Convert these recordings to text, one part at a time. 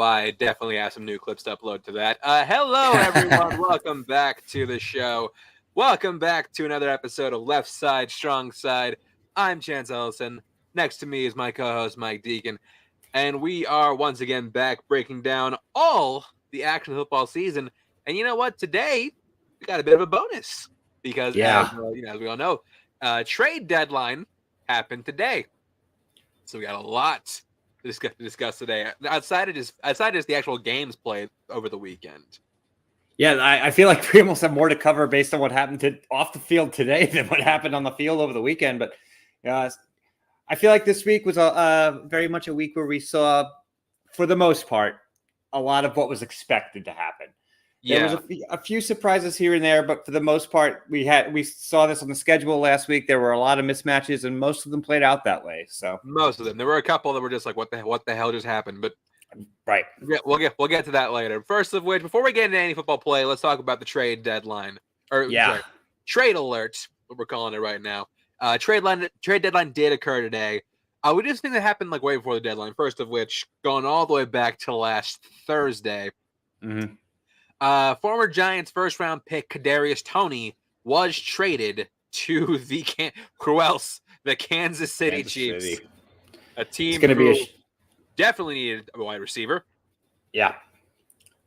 lie, I definitely have some new clips to upload to that. Hello, everyone. Welcome back to the show. Welcome back to another episode of Left Side, Strong Side. I'm Chance Ellison. Next to me is my co-host, Mike Deacon. And we are once again back breaking down all the action of the football season. And you know what? Today, we got a bit of a bonus. Because, as we all know, trade deadline happened today. So we got a lot to discuss today. Outside of just the actual games played over the weekend. Yeah, I feel like we almost have more to cover based on what happened off the field today than what happened on the field over the weekend. But I feel like this week was very much a week where we saw, for the most part, a lot of what was expected to happen. There was a few surprises here and there, but for the most part, we saw this on the schedule last week. There were a lot of mismatches, and most of them played out that way. So most of them. There were a couple that were just like, what the hell just happened? But right, we'll get to that later. First of which, before we get into any football play, let's talk about the trade deadline trade alert. What we're calling it right now. Trade deadline did occur today. We just think that happened like way before the deadline. First of which, going all the way back to last Thursday. Mm-hmm. Former Giants first-round pick Kadarius Toney was traded to the Kansas City Chiefs, a team who definitely needed a wide receiver. Yeah,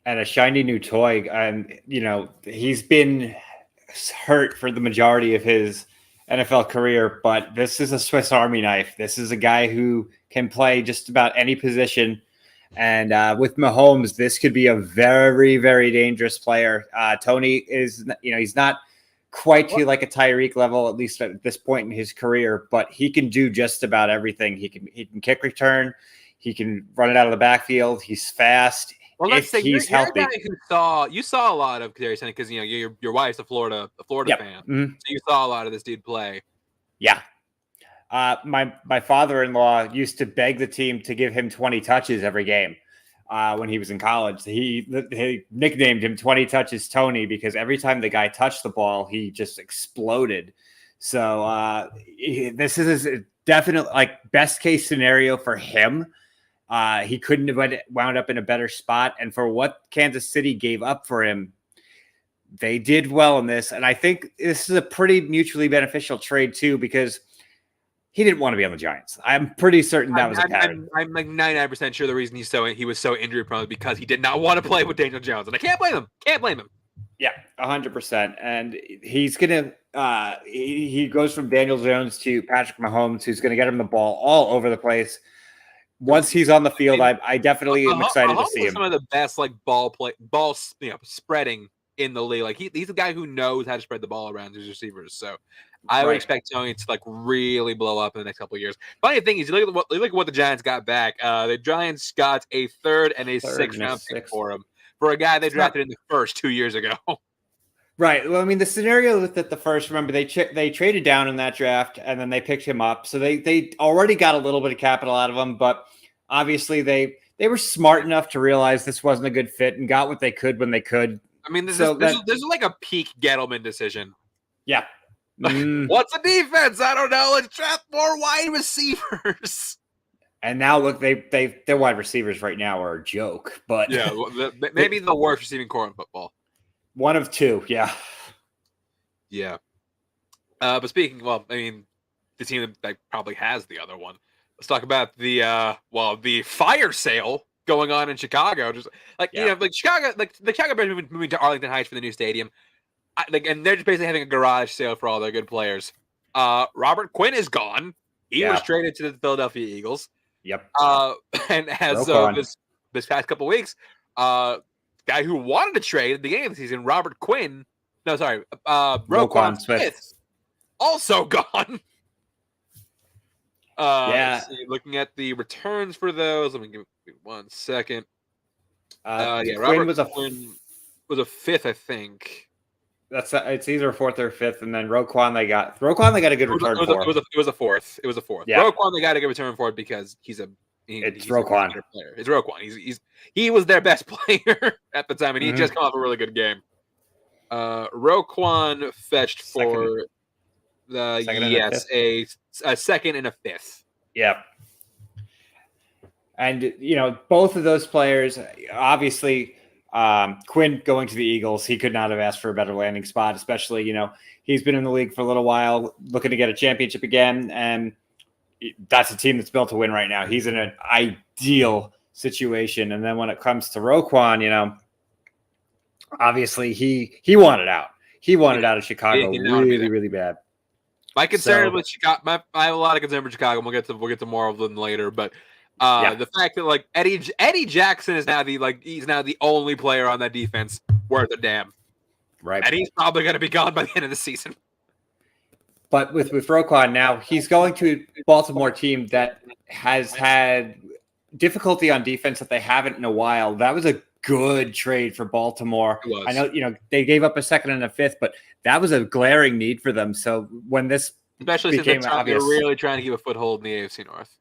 and a shiny new toy. And he's been hurt for the majority of his NFL career, but this is a Swiss Army knife. This is a guy who can play just about any position. And with Mahomes, this could be a very, very dangerous player. Toney is, he's not quite to like a Tyreek level, at least at this point in his career, but he can do just about everything. He can kick return. He can run it out of the backfield. He's fast. Well, let's say he's healthy. You're a guy who saw a lot of Kadarius Toney because your wife's a Florida yep. fan, mm-hmm. So you saw a lot of this dude play. Yeah. My father-in-law used to beg the team to give him 20 touches every game when he was in college. He nicknamed him 20 touches Tony because every time the guy touched the ball, he just exploded. So this is definitely like best case scenario for him. He couldn't have wound up in a better spot. And for what Kansas City gave up for him, they did well in this. And I think this is a pretty mutually beneficial trade too, because he didn't want to be on the Giants. I'm pretty certain that was a pattern. I'm like 99% sure the reason he was so injury prone because he did not want to play with Daniel Jones. And I can't blame him. Yeah, 100%. And he's going to he goes from Daniel Jones to Patrick Mahomes, who's going to get him the ball all over the place. Once he's on the field, I definitely am excited to see him. Some of the best like ball spreading in the league. Like he's a guy who knows how to spread the ball around his receivers. So I would expect Tony to like really blow up in the next couple of years. Funny thing is, you look at what the Giants got back. The Giants got a third and a sixth round pick for him for a guy they drafted in the first 2 years ago. Right. Well, I mean, the scenario with the first, remember, they traded down in that draft and then they picked him up. So they already got a little bit of capital out of him, but obviously they were smart enough to realize this wasn't a good fit and got what they could when they could. I mean, this is like a peak Gettleman decision. Yeah. What's a defense? I don't know. Let's draft more wide receivers. And now look, their wide receivers right now are a joke. But yeah, maybe the worst receiving core in football. One of two, yeah. Yeah. But speaking, the team that probably has the other one. Let's talk about the fire sale going on in Chicago. Just Chicago, the Chicago Bears moving to Arlington Heights for the new stadium. And they're just basically having a garage sale for all their good players. Robert Quinn is gone. He was traded to the Philadelphia Eagles. Yep. And as of this past couple weeks, guy who wanted to trade at the beginning of the season, Roquan Smith, also gone. Looking at the returns for those, let me give me 1 second. Robert Quinn was a fifth, I think. It's either a fourth or fifth, and then Roquan they got a good return for. It was a fourth. Yeah. Roquan they got a good return for it because he's Roquan. It's Roquan. He was their best player at the time, and he just come off a really good game. Roquan fetched for a second and a fifth. Yeah. And, both of those players, obviously, Quinn going to the Eagles, he could not have asked for a better landing spot, especially, he's been in the league for a little while, looking to get a championship again. And that's a team that's built to win right now. He's in an ideal situation. And then when it comes to Roquan, obviously he wanted out. He wanted out of Chicago really, really bad. My concern with Chicago, I have a lot of concern for Chicago. We'll get to more of them later, but the fact that like Eddie Jackson is now he's now the only player on that defense worth a damn. Right. And he's probably going to be gone by the end of the season. But with Roquan now, he's going to a Baltimore team that has had difficulty on defense that they haven't in a while. That was a good trade for Baltimore. I know, they gave up a second and a fifth, but that was a glaring need for them. So when this especially since they're really trying to keep a foothold in the AFC North.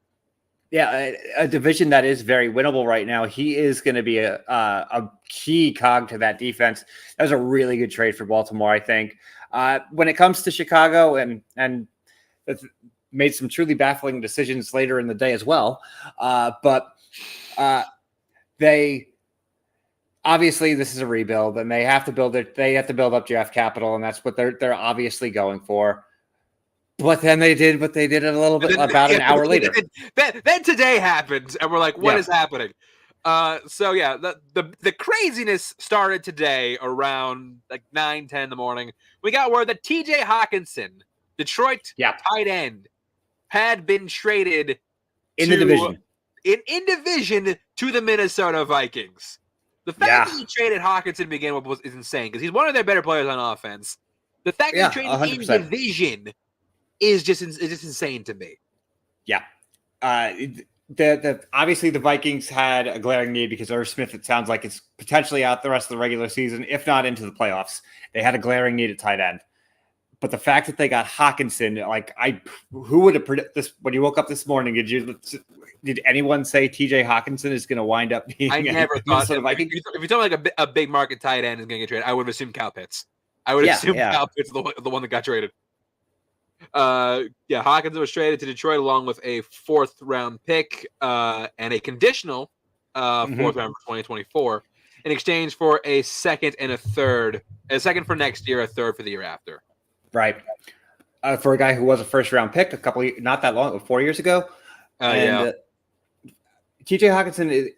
Yeah, a division that is very winnable right now. He is going to be a key cog to that defense. That was a really good trade for Baltimore, I think. When it comes to Chicago and made some truly baffling decisions later in the day as well. But they obviously this is a rebuild, and they have to build up draft capital, and that's what they're obviously going for. But then they did what they did a little bit about an hour later. Then today happened, and we're like, what is happening? So yeah, the craziness started today around like 9-10 in the morning. We got word that TJ Hawkinson, Detroit tight end, had been traded in the division. In division to the Minnesota Vikings. The fact that he traded Hawkinson to begin with is insane because he's one of their better players on offense. The fact that he traded 100%. In division is just insane to me. Yeah. Obviously the Vikings had a glaring need because Irv Smith, it sounds like it's potentially out the rest of the regular season, if not into the playoffs. They had a glaring need at tight end. But the fact that they got Hawkinson, who would have predicted this when you woke up this morning? Did anyone say TJ Hawkinson is going to wind up being? I never thought that. If you tell me like a big market tight end is going to get traded, I would have assumed Kyle Pitts. I would assume Kyle Pitts is the one that got traded. Hawkinson was traded to Detroit along with a 4th round pick and a conditional 4th round for 2024 in exchange for a second and a third, a second for next year, a third for the year after. Right. For a guy who was a 1st round pick not that long, 4 years ago. TJ Hawkinson,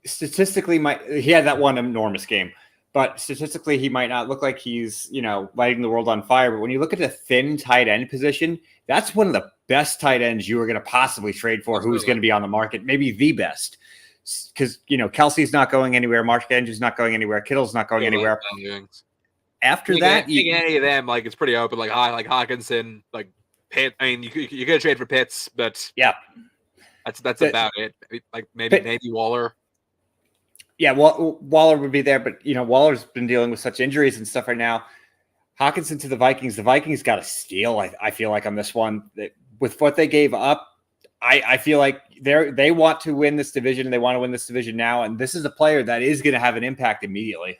statistically he had that one enormous game. But statistically, he might not look like he's, lighting the world on fire. But when you look at the thin tight end position, that's one of the best tight ends you are going to possibly trade for. Who's going to be on the market? Maybe the best. Because, Kelsey's not going anywhere. Mark Andrews not going anywhere. Kittle's not going anywhere. After that, any of them, it's pretty open. Like Hawkinson, like Pitt. I mean, you could trade for Pitts, but that's about it. Like maybe Waller. Yeah, Waller would be there, but Waller's been dealing with such injuries and stuff right now. Hawkinson to the Vikings. The Vikings got a steal. I feel like on this one, with what they gave up, I feel like they want to win this division. They want to win this division now, and this is a player that is going to have an impact immediately.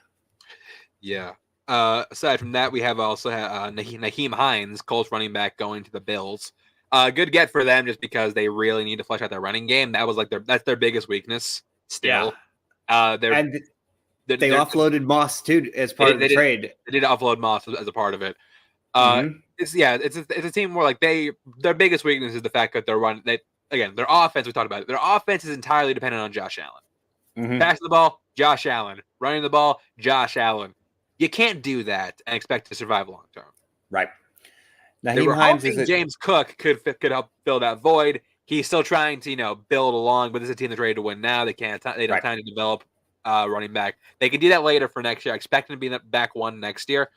Yeah. Aside from that, we have also Nyheim Hines, Colts running back, going to the Bills. Good get for them just because they really need to flesh out their running game. That was that's their biggest weakness still. Yeah. They offloaded Moss too as part of the trade. They did offload Moss as a part of it. It's a team where their biggest weakness is the fact that their offense. We talked about it. Their offense is entirely dependent on Josh Allen. Passing the ball, Josh Allen. Running the ball, Josh Allen. You can't do that and expect to survive long term. Right. Nyheim Hines James Cook could help fill that void. He's still trying to, build along, but this is a team that's ready to win now. They can't. They don't have time to develop running back. They can do that later for next year. I expect him to be back one next year,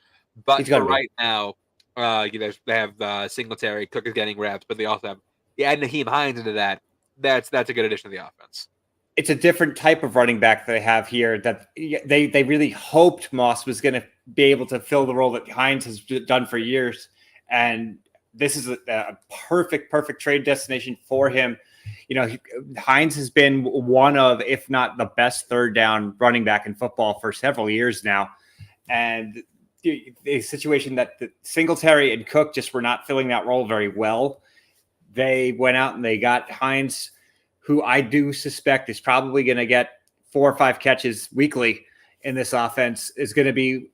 but for right now, they have Singletary. Cook is getting reps, but they also have add Nyheim Hines into that. That's a good addition to the offense. It's a different type of running back that they have here. That they really hoped Moss was going to be able to fill the role that Hines has done for years, and this is a perfect trade destination for him. Hines has been one of, if not the best 3rd down running back in football for several years now. And the situation that the Singletary and Cook just were not filling that role very well. They went out and they got Hines, who I do suspect is probably going to get 4 or 5 catches weekly in this offense, is going to be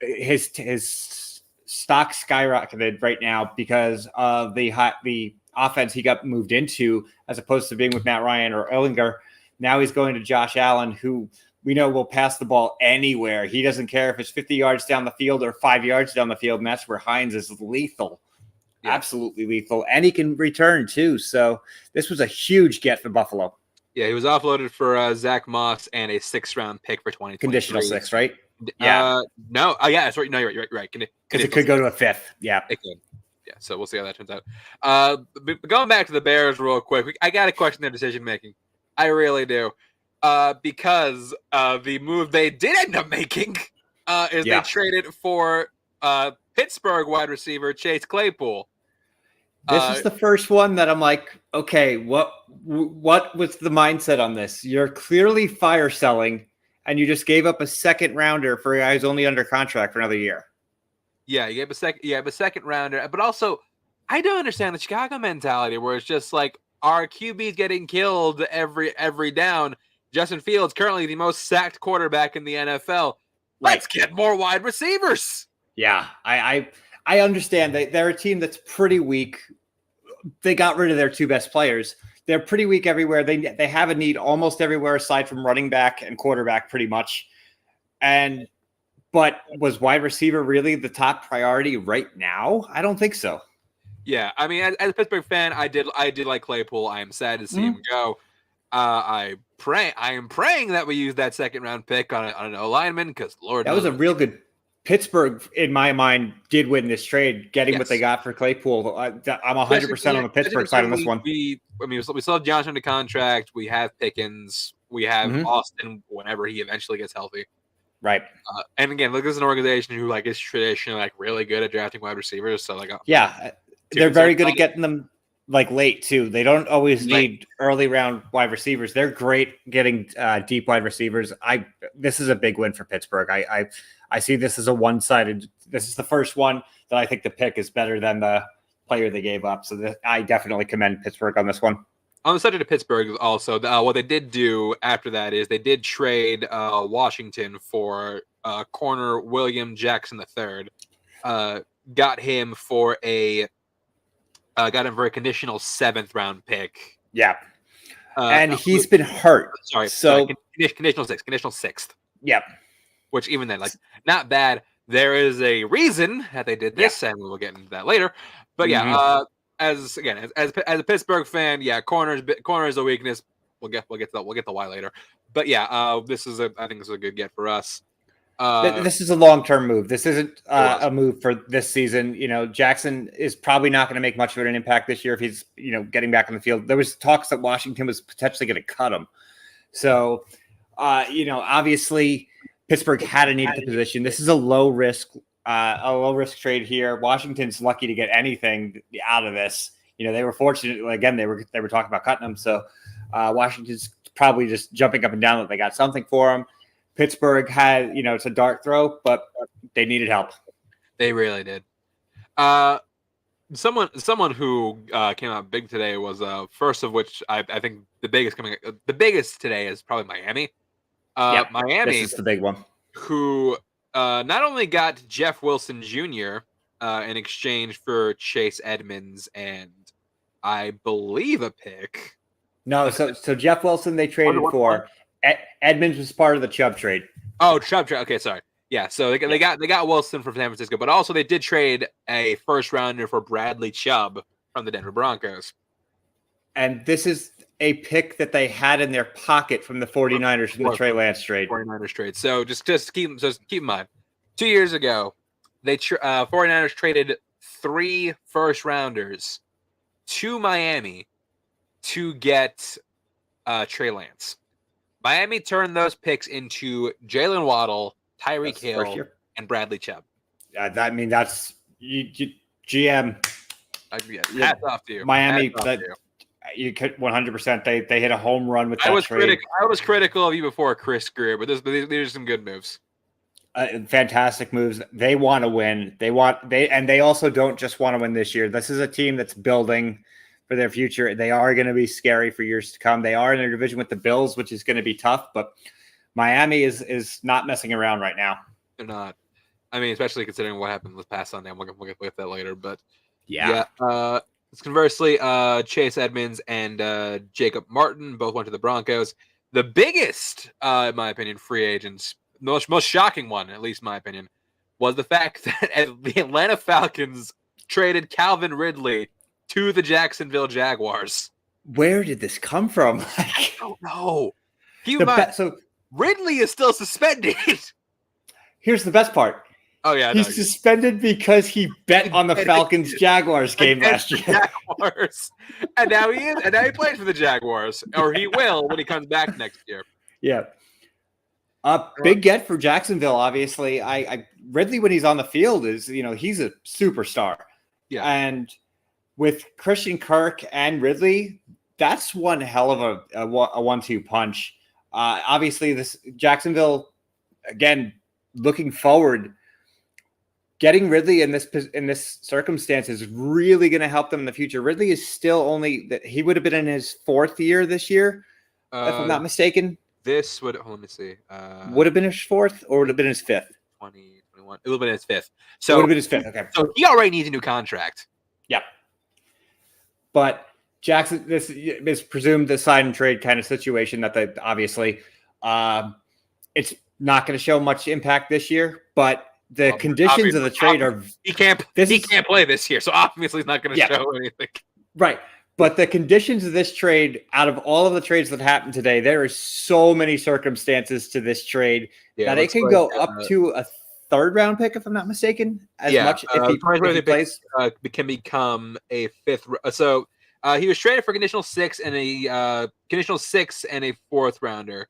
his stock skyrocketed right now because of the offense he got moved into, as opposed to being with Matt Ryan or Ehlinger. Now he's going to Josh Allen, who we know will pass the ball anywhere. He doesn't care if it's 50 yards down the field or 5 yards down the field, and that's where Hines is lethal. Yeah. Absolutely lethal. And he can return too. So this was a huge get for Buffalo. Yeah, he was offloaded for Zach Moss and a 6th-round pick for 2023. Conditional 6, right? Yeah. No. Oh, yeah, that's right. No, you're right. Because it could go to a 5th. Yeah. It could. Yeah, so we'll see how that turns out. But going back to the Bears real quick, I got to question their decision-making. I really do. Because the move they did end up making is they traded for Pittsburgh wide receiver Chase Claypool. This is the first one that I'm like, okay, what was the mindset on this? You're clearly fire selling, and you just gave up a 2nd rounder for a guy who's only under contract for another year. Yeah, you gave a 2nd rounder, but also I don't understand the Chicago mentality where it's just like our QB's getting killed every down. Justin Fields currently the most sacked quarterback in the NFL. Let's get more wide receivers. Yeah, I understand they're a team that's pretty weak. They got rid of their 2 best players. They're pretty weak everywhere. They have a need almost everywhere aside from running back and quarterback pretty much. But was wide receiver really the top priority right now? I don't think so. Yeah, I mean, as a Pittsburgh fan, I did like Claypool. I am sad to see him go. I am praying that we use that 2nd-round pick on an O-lineman because Lord knows. That was a real good. Pittsburgh, in my mind, did win this trade, getting what they got for Claypool. I'm 100% on the Pittsburgh side on this one. We still have Johnson under contract. We have Pickens. We have Austin whenever he eventually gets healthy. Right. And again, look, this is an organization who is traditionally really good at drafting wide receivers. So they're very good at getting them late too. They don't always need early round wide receivers. They're great getting deep wide receivers. This is a big win for Pittsburgh. I see this as a one-sided. This is the first one that I think the pick is better than the player they gave up. So I definitely commend Pittsburgh on this one. On the subject of Pittsburgh, also, what they did do after that is they did trade Washington for corner William Jackson III. Got him for a conditional 7th-round pick. Yeah, and he's been hurt. Conditional 6th. Yep. Which even then, not bad. There is a reason that they did this, and we'll get into that later. But as a Pittsburgh fan, corner is a weakness. We'll get the why later. But I think this is a good get for us. This is a long-term move. This isn't a move for this season. Jackson is probably not going to make much of an impact this year if he's getting back on the field. There was talks that Washington was potentially going to cut him. So obviously Pittsburgh had a need at the position. This is a low risk trade here. Washington's lucky to get anything out of this. They were fortunate. Again, they were talking about cutting him. So Washington's probably just jumping up and down that they got something for him. Pittsburgh had, it's a dart throw, but they needed help. They really did. Someone who came out big today was first of which I think the biggest today is probably Miami. Miami, this is the big one. Who not only got Jeff Wilson Jr. In exchange for Chase Edmonds and I believe a pick. No, so Jeff Wilson they traded for. Edmonds was part of the Chubb trade. Oh, Chubb trade. Okay, sorry. Yeah, so they got Wilson from San Francisco, but also they did trade a 1st-rounder for Bradley Chubb from the Denver Broncos. And this is a pick that they had in their pocket from the 49ers from the Trey Lance trade. 49ers trade. So just keep in mind, 2 years ago, they 49ers traded 3 1st-rounders to Miami to get Trey Lance. Miami turned those picks into Jalen Waddle, Tyreek Hill, and Bradley Chubb. That's GM. Hats off to you. Miami, you could 100%. They hit a home run with that trade. I was critical of you before Chris Greer, but these are some good moves. Fantastic moves. They want to win. They also don't just want to win this year. This is a team that's building. for their future. They are going to be scary for years to come. They are in their division with the Bills, which is going to be tough, but Miami is not messing around right now. They're not. I mean, especially considering what happened this past Sunday. We'll get to that later, but conversely, Chase Edmonds and Jacob Martin both went to the Broncos. The biggest, in my opinion, free agents, most shocking one, at least in my opinion, was the fact that the Atlanta Falcons traded Calvin Ridley to the Jacksonville Jaguars. Where did this come from? I don't know. Ridley is still suspended. Here's the best part. Oh yeah, he's suspended because he bet on the Falcons Jaguars game last year. Jaguars. And now he is, and now he plays for the Jaguars, or he will when he comes back next year. Yeah. Big get for Jacksonville, obviously. I Ridley, when he's on the field, is he's a superstar. Yeah. And with Christian Kirk and Ridley, that's one hell of a 1-2 punch. Obviously, this Jacksonville, again, looking forward, getting Ridley in this circumstance is really going to help them in the future. Ridley is still he would have been in his 4th year this year, if I'm not mistaken. This would let me see. Would have been his 4th or would have been his 5th? 2021. It would have been his 5th. So it would have been his 5th. Okay. So he already needs a new contract. Yeah. But Jackson, this is presumed the sign and trade kind of situation that they obviously it's not going to show much impact this year, but the conditions of the trade are he can't play this year, so obviously he's not going to show anything. Right. But the conditions of this trade, out of all of the trades that happened today, there are so many circumstances to this trade that it can go up to a 3rd round pick, if I'm not mistaken, much if he plays. Can become a 5th. So he was traded for conditional 6 and a 4th rounder.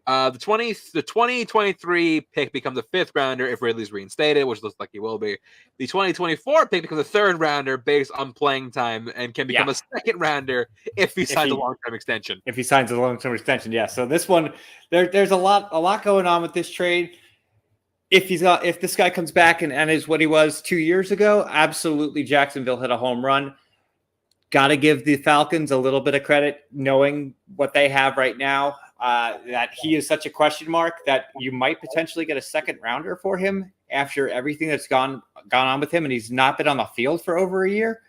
The 2023 pick becomes a 5th rounder if Ridley's reinstated, which looks like he will be. The 2024 pick becomes a 3rd rounder based on playing time and can become a 2nd rounder if he signs a long-term extension. If he signs a long-term extension, yeah. So this one, there's a lot going on with this trade. If this guy comes back and is what he was 2 years ago, absolutely Jacksonville hit a home run. Got to give the Falcons a little bit of credit, knowing what they have right now. That he is such a question mark that you might potentially get a 2nd rounder for him after everything that's gone on with him, and he's not been on the field for over a year.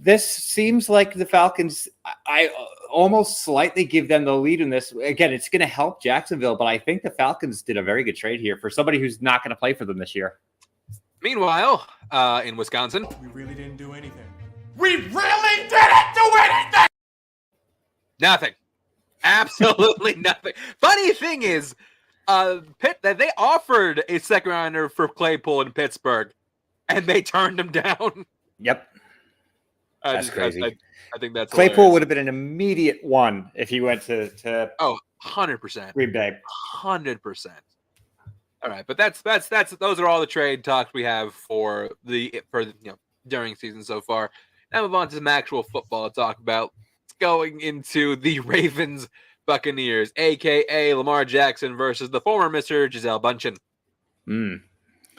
This seems like the Falcons, I almost slightly give them the lead in this. Again, it's going to help Jacksonville, but I think the Falcons did a very good trade here for somebody who's not going to play for them this year. Meanwhile, in Wisconsin, we really didn't do anything. We really didn't do anything! Nothing. Absolutely nothing. Funny thing is, Pitt that they offered a 2nd rounder for Claypool in Pittsburgh, and they turned him down. Yep, that's crazy. I think that's Claypool hilarious. would have been an immediate one if he went to 100%. Green Bay. 100%. All right, but that's those are all the trade talks we have for during season so far. Now move on to some actual football to talk about. Going into the Ravens Buccaneers, aka Lamar Jackson versus the former Mr. Gisele Bundchen.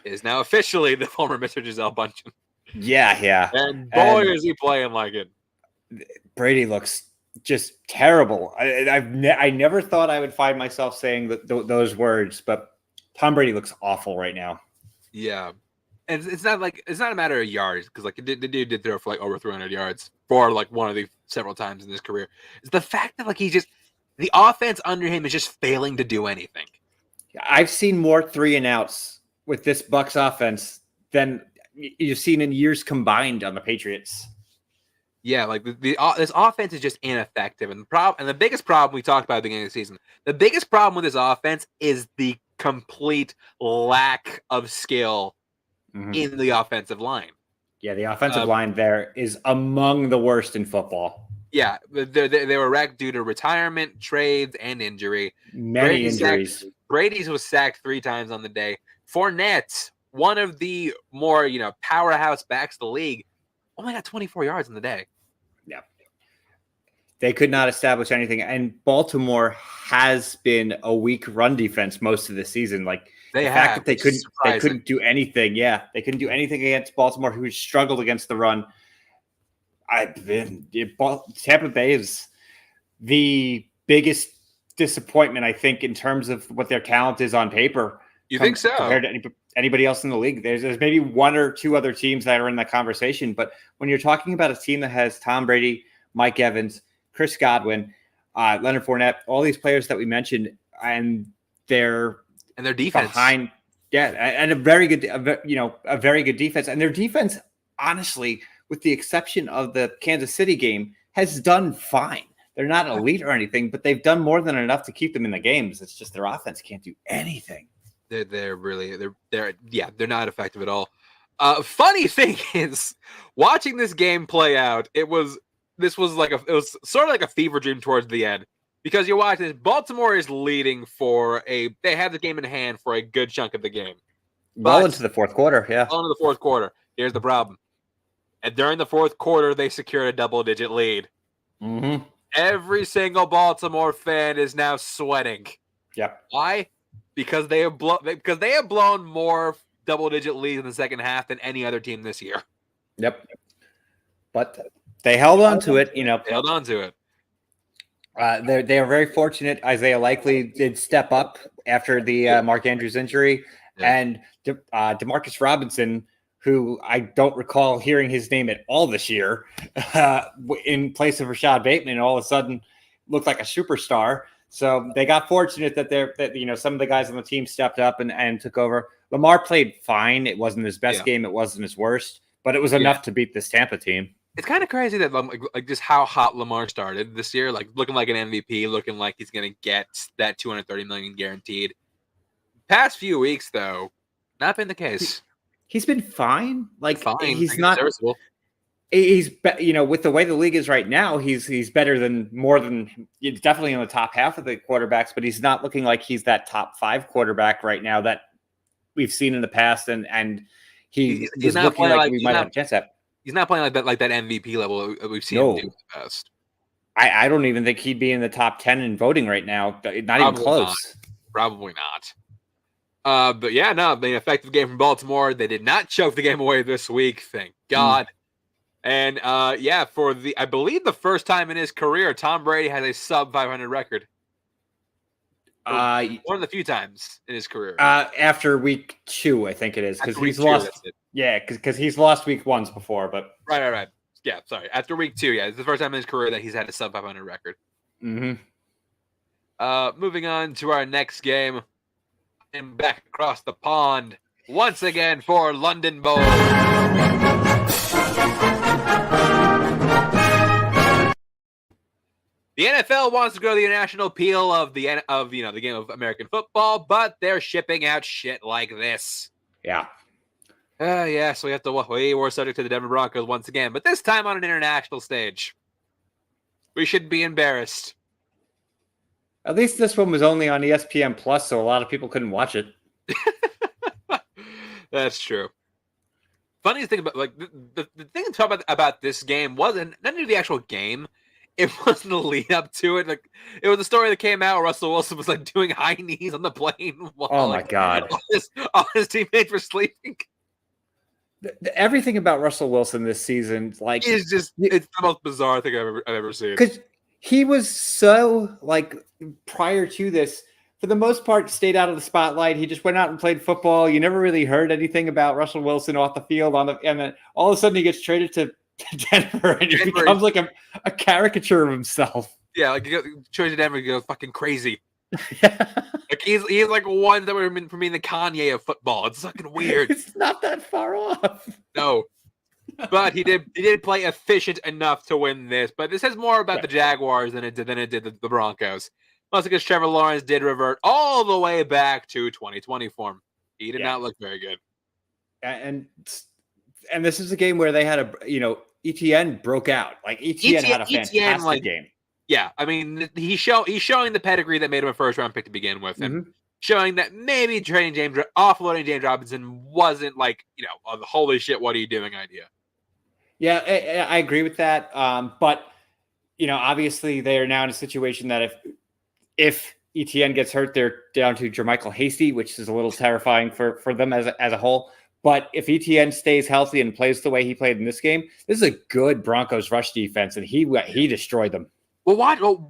Is now officially the former Mr. Gisele Bundchen. Yeah. And boy, is he playing like it. Brady looks just terrible. I never thought I would find myself saying those words, but Tom Brady looks awful right now. Yeah. And it's not a matter of yards, because like the dude did throw for like over 300 yards for like one of the several times in his career. It's the fact that like the offense under him is just failing to do anything. I've seen more 3 and outs with this Bucs offense than you've seen in years combined on the Patriots. Yeah, like this offense is just ineffective, and the biggest problem we talked about at the beginning of the season. The biggest problem with this offense is the complete lack of skill in the offensive line. Yeah, the offensive line there is among the worst in football. Yeah, they were wrecked due to retirement, trades, and injury. Many injuries. Brady's was sacked 3 times on the day. Fournette, one of the more powerhouse backs of the league, only got 24 yards in the day. Yeah. They could not establish anything. And Baltimore has been a weak run defense most of the season. Like the fact that they couldn't do anything. Yeah, they couldn't do anything against Baltimore, who struggled against the run. Tampa Bay is the biggest disappointment, I think, in terms of what their talent is on paper. You think so? Compared to anybody else in the league. There's maybe one or two other teams that are in that conversation. But when you're talking about a team that has Tom Brady, Mike Evans, Chris Godwin, Leonard Fournette, all these players that we mentioned, and their defense behind, and a very good defense. And their defense, honestly, with the exception of the Kansas City game, has done fine. They're not elite or anything, but they've done more than enough to keep them in the games. It's just their offense can't do anything. They're not effective at all. Funny thing is, watching this game play out, it was sort of like a fever dream towards the end, because you're watching this. Baltimore is leading they have the game in hand for a good chunk of the game. Well into the fourth quarter, yeah. Well into the fourth quarter. Here's the problem. And during the fourth quarter, they secured a double-digit lead. Mm-hmm. Every single Baltimore fan is now sweating. Yep. Why? Because they have blown more double-digit leads in the second half than any other team this year. Yep. But they held on to it. They held on to it. They are very fortunate. Isaiah Likely did step up after the Mark Andrews injury, and Demarcus Robinson, who I don't recall hearing his name at all this year, in place of Rashad Bateman, all of a sudden looked like a superstar. So they got fortunate that some of the guys on the team stepped up and took over. Lamar played fine. It wasn't his best game. It wasn't his worst, but it was enough to beat this Tampa team. It's kind of crazy that like just how hot Lamar started this year, like looking like an MVP, looking like he's going to get that $230 million guaranteed. Past few weeks, though, not been the case. He's been fine. He's not. Serviceable. He's with the way the league is right now, he's better than he's definitely in the top half of the quarterbacks, but he's not looking like he's that top 5 quarterback right now that we've seen in the past, and he's not looking like we might have a chance at. He's not playing like that MVP level that we've seen him do in the past. I don't even think he'd be in the top 10 in voting right now. Not even close. Probably not. But yeah, no, the effective game from Baltimore. They did not choke the game away this week, thank God. And for I believe the first time in his career, Tom Brady has a sub 500 record. One of the few times in his career. After week 2, I think it is, because he's lost. Yeah, because he's lost week 1s before, but right. Yeah, sorry. After week 2, it's the first time in his career that he's had a sub 500 record. Mm-hmm. Moving on to our next game, and back across the pond once again for London Bowl. The NFL wants to grow the international appeal of the game of American football, but they're shipping out shit like this. Yeah. So we have to we're subject to the Denver Broncos once again, but this time on an international stage. We should be embarrassed. At least this one was only on ESPN Plus, so a lot of people couldn't watch it. That's true. Funniest thing about the thing to talk about this game wasn't not even the actual game. It wasn't the lead up to it. Like it was a story that came out where Russell Wilson was like doing high knees on the plane while my God, all his teammates were sleeping. Everything about Russell Wilson this season, it's the most bizarre thing I've ever seen. Because he was so prior to this, for the most part, stayed out of the spotlight. He just went out and played football. You never really heard anything about Russell Wilson off the field and then all of a sudden he gets traded to Denver and he becomes like a caricature of himself. Yeah, like traded to Denver, he goes fucking crazy. Like he's like one that would have been for me the Kanye of football. It's fucking weird. It's not that far off. No. But he did play efficient enough to win this. But this is more about the Jaguars than it did the Broncos. Mostly because Trevor Lawrence did revert all the way back to 2020 form. He did not look very good. And this is a game where they had ETN broke out. Like ETN had a fantastic game. Yeah, I mean he's showing the pedigree that made him a first round pick to begin with, and showing that maybe offloading James Robinson wasn't a holy shit, what are you doing idea. Yeah, I agree with that. But obviously they are now in a situation that if ETN gets hurt, they're down to Jermichael Hasty, which is a little terrifying for them as a whole. But if ETN stays healthy and plays the way he played in this game, this is a good Broncos rush defense, and he destroyed them. Well,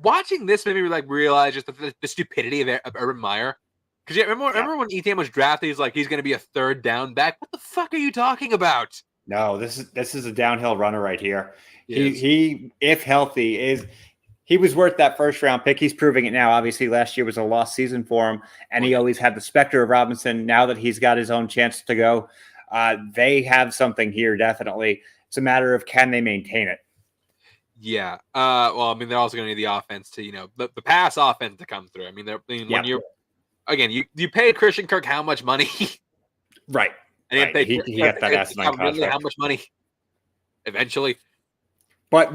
watching this made me realize just the stupidity of Urban Meyer. Because remember when ETN was drafted, he's like, he's going to be a third down back. What the fuck are you talking about? No, this is a downhill runner right here. Yes. He if healthy he was worth that first round pick. He's proving it now. Obviously, last year was a lost season for him, and he always had the specter of Robinson. Now that he's got his own chance to go, they have something here. Definitely, it's a matter of can they maintain it. Yeah. Well, I mean, they're also going to need the offense to, the pass offense to come through. I mean, when you pay Christian Kirk how much money, right? And right. He got that asinine contract. How much money? Eventually. But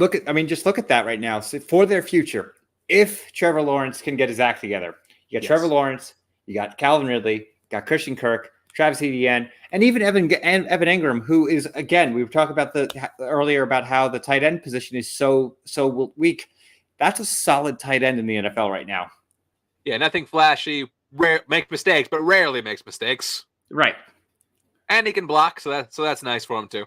just look at that right now. So for their future, if Trevor Lawrence can get his act together, you got Trevor Lawrence, you got Calvin Ridley, got Christian Kirk, Travis Etienne, and even Evan Engram, who is, again, we were talking about earlier about how the tight end position is so weak. That's a solid tight end in the NFL right now. Yeah, nothing flashy. Makes mistakes, but rarely makes mistakes. Right. And he can block, so that's nice for him too.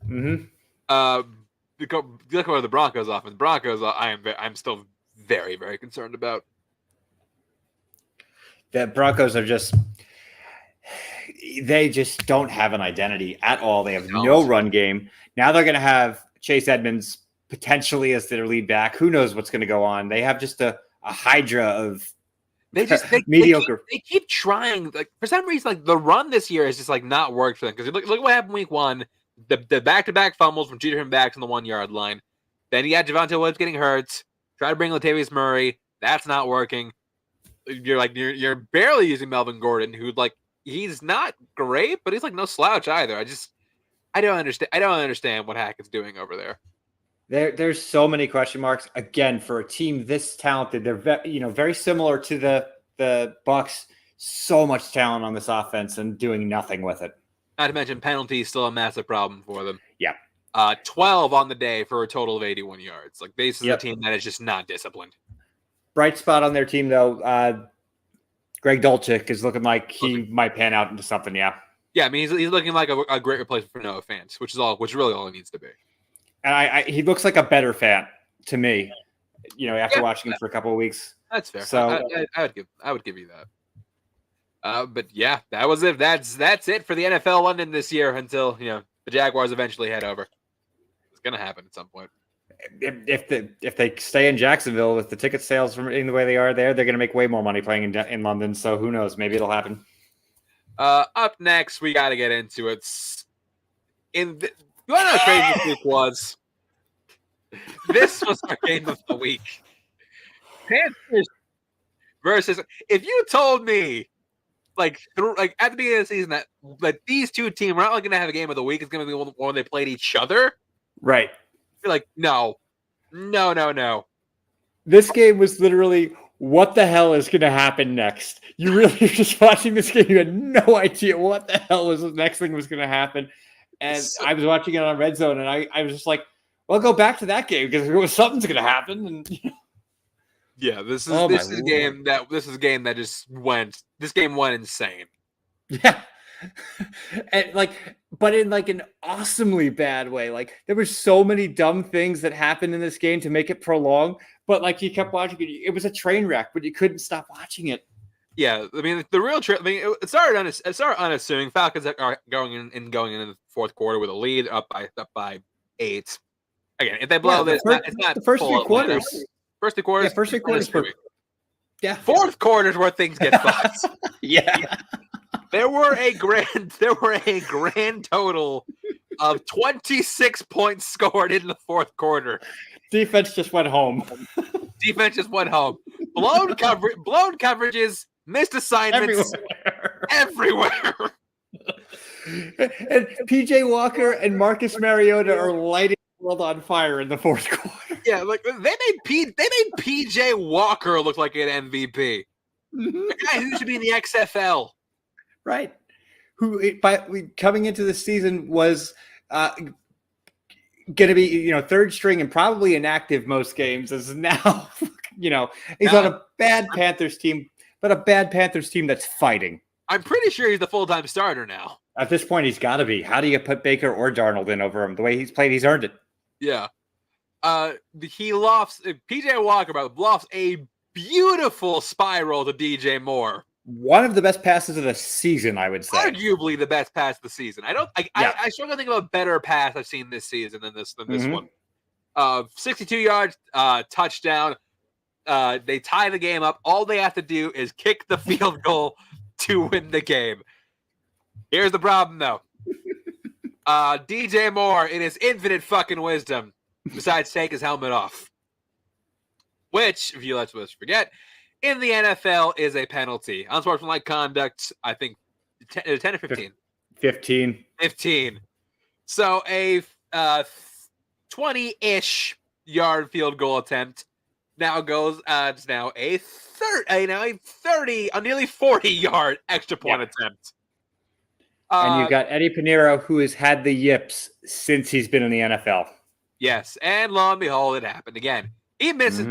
Mm-hmm. Look over the Broncos offense. Broncos, I'm still very, very concerned about. The Broncos they just don't have an identity at all. They have no run game. Now they're going to have Chase Edmonds potentially as their lead back. Who knows what's going to go on? They have just a hydra of mediocre. They keep trying. Like for some reason, the run this year has just not worked for them. Because look what happened week one. The back-to-back fumbles from two different backs on the 1 yard line. Then you had Javonte Williams getting hurt. Try to bring Latavius Murray. That's not working. You're barely using Melvin Gordon, who he's not great, but he's no slouch either. I don't understand. I don't understand what Hackett's doing over there. There's so many question marks again for a team this talented. They're very similar to the Bucs. So much talent on this offense and doing nothing with it. Not to mention penalties still a massive problem for them. Yeah. 12 on the day for a total of 81 yards. This is a team that is just not disciplined. Bright spot on their team though. Greg Dulcich is looking like he might pan out into something. Yeah. Yeah. I mean, he's looking like a great replacement for Noah Fant, which is really all he needs to be. And he looks like a better Fant to me, after watching him for a couple of weeks. That's fair. So I would give you that. But yeah, that was it. That's it for the NFL London this year until the Jaguars eventually head over. It's gonna happen at some point. If they stay in Jacksonville with the ticket sales from the way they are there, they're gonna make way more money playing in London. So who knows? Maybe it'll happen. Up next, we got to get into it. You want to know what crazy this week was? This was our game of the week. Panthers versus. If you told me. At the beginning of the season that these two teams are not only going to have a game of the week, it's going to be one where they played each other. Right. You're like, no. This game was literally what the hell is going to happen next. You really were just watching this game. You had no idea what the hell was the next thing was going to happen. And I was watching it on Red Zone, and I was just like, well, go back to that game because something's going to happen. And yeah, this is a game that just went. This game went insane. Yeah, and but in an awesomely bad way. There were so many dumb things that happened in this game to make it prolong. But you kept watching it. It was a train wreck, but you couldn't stop watching it. Yeah, I mean the real trick. I mean it started unassuming. Falcons are going in the fourth quarter with a lead, up by 8. Again, if they blow this, it's not the first 3 quarters. First 3 quarters. Yeah, first 3 quarters. Yeah. Fourth quarters where things get fucked. Yeah. There were a grand total of 26 points scored in the fourth quarter. Defense just went home. Blown coverages, missed assignments everywhere. And PJ Walker and Marcus Mariota are lighting the world on fire in the fourth quarter. Yeah, they made PJ Walker look like an MVP. Mm-hmm. A guy who should be in the XFL. Right. Who coming into the season was going to be, third string and probably inactive most games, is now, he's on a bad Panthers team, but a bad Panthers team that's fighting. I'm pretty sure he's the full-time starter now. At this point, he's got to be. How do you put Baker or Darnold in over him? The way he's played, he's earned it. Yeah. He lofts PJ Walker lofts a beautiful spiral to DJ Moore. One of the best passes of the season, I would say. Arguably the best pass of the season. I struggle to think of a better pass I've seen this season than this one. 62 yards, touchdown. They tie the game up. All they have to do is kick the field goal to win the game. Here's the problem, though. DJ Moore, in his infinite fucking wisdom, decides to take his helmet off. Which, if you let us forget, in the NFL is a penalty. Unsportsmanlike conduct, I think, 10 or 15? 15. 15. So a 20-ish yard field goal attempt now goes it's now a 30, a nearly 40-yard extra point attempt. And you've got Eddie Pinheiro, who has had the yips since he's been in the NFL. Yes, and lo and behold, it happened again. He misses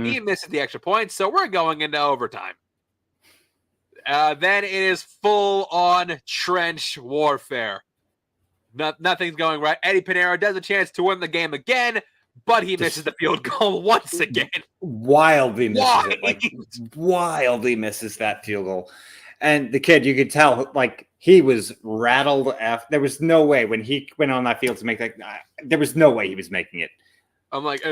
the extra point, so we're going into overtime. Then it is full-on trench warfare. Nothing's going right. Eddie Pinheiro does a chance to win the game again, but he misses the field goal once again. Wildly misses it. Wildly misses that field goal. And the kid, you could tell, he was rattled. There was no way when he went on that field to make that. There was no way he was making it. I'm like,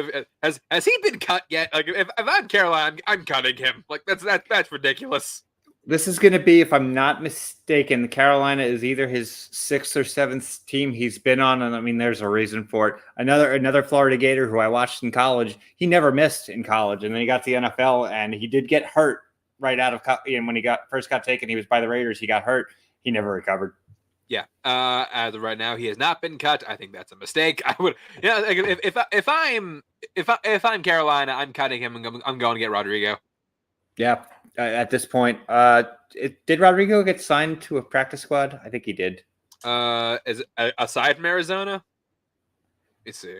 has he been cut yet? If I'm Carolina, I'm cutting him. That's ridiculous. This is going to be, if I'm not mistaken, Carolina is either his 6th or 7th team he's been on, and I mean, there's a reason for it. Another Florida Gator who I watched in college, he never missed in college, and then he got to the NFL, and he did get hurt right out of. And when he first got taken, he was by the Raiders. He got hurt. He never recovered. Yeah. As of right now, he has not been cut. I think that's a mistake. I would, if I'm Carolina, I'm cutting him and I'm going to get Rodrigo. Yeah. At this point, did Rodrigo get signed to a practice squad? I think he did. Aside from Arizona, let's see.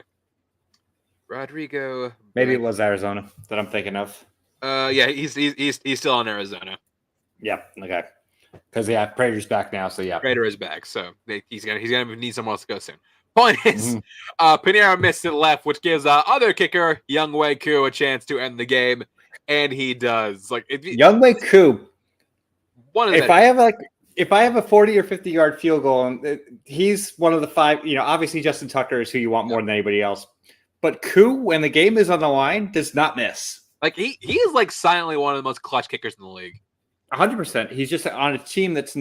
Rodrigo. Maybe it was Arizona that I'm thinking of. Yeah, he's still in Arizona. Yeah. Okay. Because Prater's back now, so yeah. Prater is back, so he's gonna need someone else to go soon. Point is, Pinheiro missed it left, which gives other kicker Younghoe Koo a chance to end the game, and he does. Younghoe Koo. If I have a 40 or 50 yard field goal, and he's one of the 5. Obviously Justin Tucker is who you want more than anybody else, but Koo, when the game is on the line, does not miss. He is silently one of the most clutch kickers in the league. 100%. He's just on a team that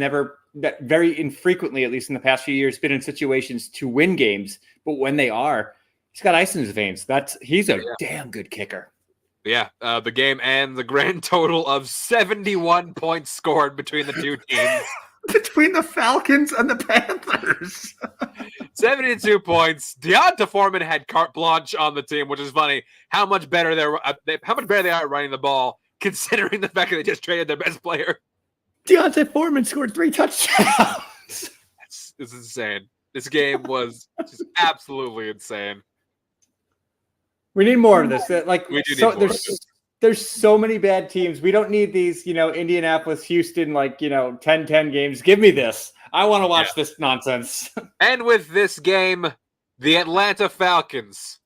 very infrequently, at least in the past few years, been in situations to win games. But when they are, he's got ice in his veins. He's a damn good kicker. Yeah, the game and the grand total of 71 points scored between the two teams. Between the Falcons and the Panthers. 72 points. Deonta Foreman had carte blanche on the team, which is funny. How much better they are at running the ball, considering the fact that they just traded their best player. Deonta Foreman scored 3 touchdowns. This is insane. This game was just absolutely insane. We need more of this. We do need more of this. There's so many bad teams. We don't need these, Indianapolis, Houston, 10-10 games. Give me this. I want to watch this nonsense. And with this game, the Atlanta Falcons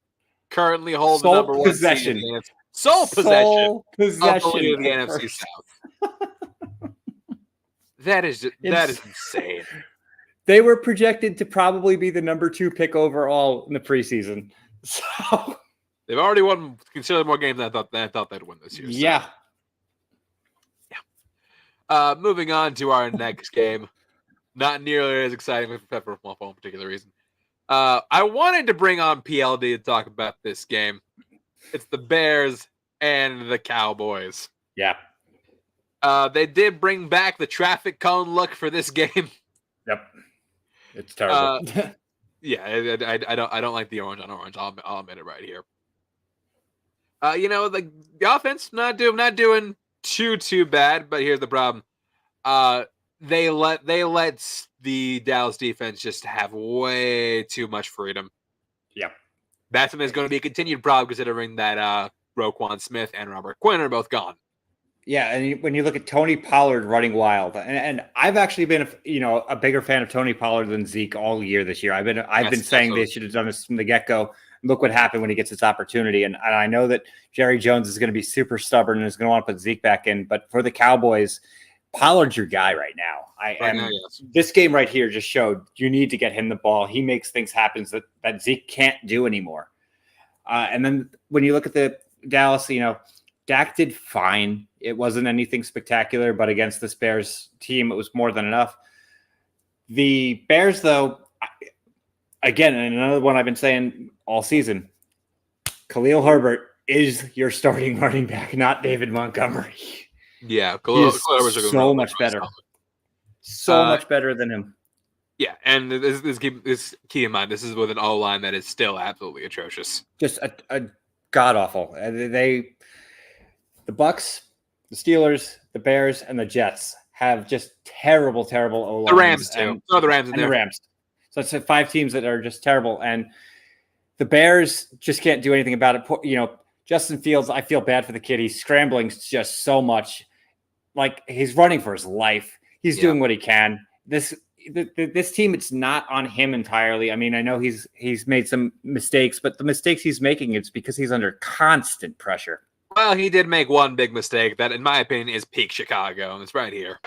currently hold the number 1 possession. seed. Sole possession of the NFC South. That is insane. They were projected to probably be the number 2 pick overall in the preseason. So they've already won considerably more games than I thought they'd win this year. So. Yeah. Moving on to our next game. Not nearly as exciting for one particular reason. I wanted to bring on PLD to talk about this game. It's the Bears and the Cowboys. Yeah. They did bring back the traffic cone look for this game. Yep. It's terrible. Yeah, I don't like the orange on orange. I'll admit it right here. The offense not doing too bad, but here's the problem. They let the Dallas defense just have way too much freedom. Yeah. That's something that's going to be a continued problem considering that Roquan Smith and Robert Quinn are both gone. Yeah, and when you look at Tony Pollard running wild, and I've actually been a bigger fan of Tony Pollard than Zeke all year this year. I've been saying they should have done this from the get-go. Look what happened when he gets his opportunity. And I know that Jerry Jones is going to be super stubborn and is going to want to put Zeke back in. But for the Cowboys, Pollard's your guy right now. This game right here just showed you need to get him the ball. He makes things happen that Zeke can't do anymore. And then when you look at the Dallas, Dak did fine. It wasn't anything spectacular, but against this Bears team, it was more than enough. The Bears, though, again, and another one I've been saying all season, Khalil Herbert is your starting running back, not David Montgomery. Yeah, Khalil Herbert's so much better. So much better than him. Yeah, and this key in mind. This is with an O-line that is still absolutely atrocious. Just a god-awful. The Bucs, the Steelers, the Bears, and the Jets have just terrible O-lines. The Rams, too. The Rams in there. The Rams. So it's 5 teams that are just terrible. And the Bears just can't do anything about it. Justin Fields, I feel bad for the kid. He's scrambling just so much. Like, he's running for his life. He's doing what he can. This team, it's not on him entirely. I mean, I know he's made some mistakes, but the mistakes he's making, it's because he's under constant pressure. Well, he did make one big mistake that, in my opinion, is peak Chicago, and it's right here.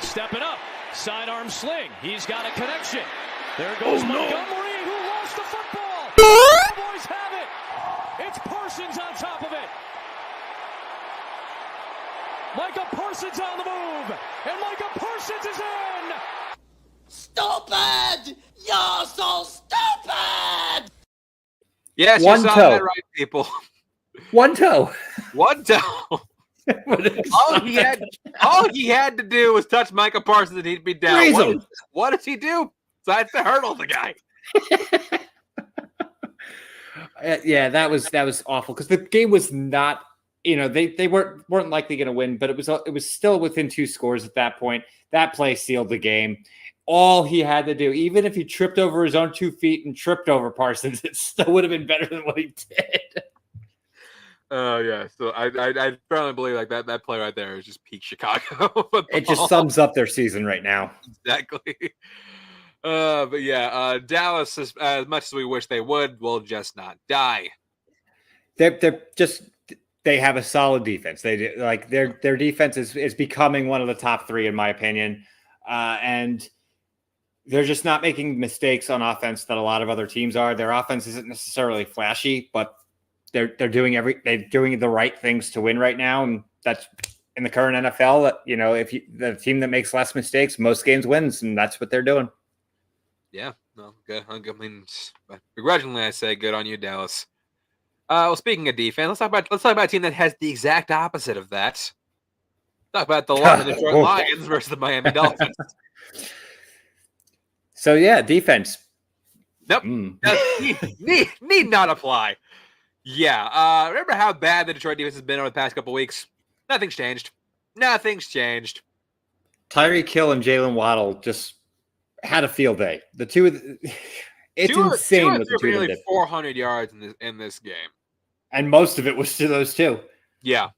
Stepping up, sidearm sling. He's got a connection. There goes Montgomery, who lost the football. The Cowboys have it. It's Parsons on top of it. Micah Parsons on the move, and Micah Parsons is in. Stupid! You're so stupid! Yes, you saw that right, people. One toe. All he had to do was touch Micah Parsons and he'd be down. What does he do? Besides to hurdle the guy. Yeah, that was awful because the game was not. They weren't likely going to win, but it was still within 2 scores at that point. That play sealed the game. All he had to do, even if he tripped over his own 2 feet and tripped over Parsons, it still would have been better than what he did. Oh yeah, so I firmly believe like that play right there is just peak Chicago. It just sums up their season right now. Exactly. But yeah, Dallas, as much as we wish they would, will just not die. They have a solid defense. They do, like their defense is becoming one of the top 3 in my opinion, and they're just not making mistakes on offense that a lot of other teams are. Their offense isn't necessarily flashy, but they're doing the right things to win right now, and that's in the current NFL. If the team that makes less mistakes, most games wins, and that's what they're doing. Yeah, no, good. I mean, begrudgingly, I say good on you, Dallas. Well, speaking of defense, let's talk about a team that has the exact opposite of that. Talk about the Detroit Lions versus the Miami Dolphins. So yeah, defense. Nope. Need not apply. Yeah. Remember how bad the Detroit defense has been over the past couple weeks? Nothing's changed. Tyreek Hill and Jalen Waddle just had a field day. The two of it's insane what the two of them did. 400 yards in this game, and most of it was to those two. Yeah.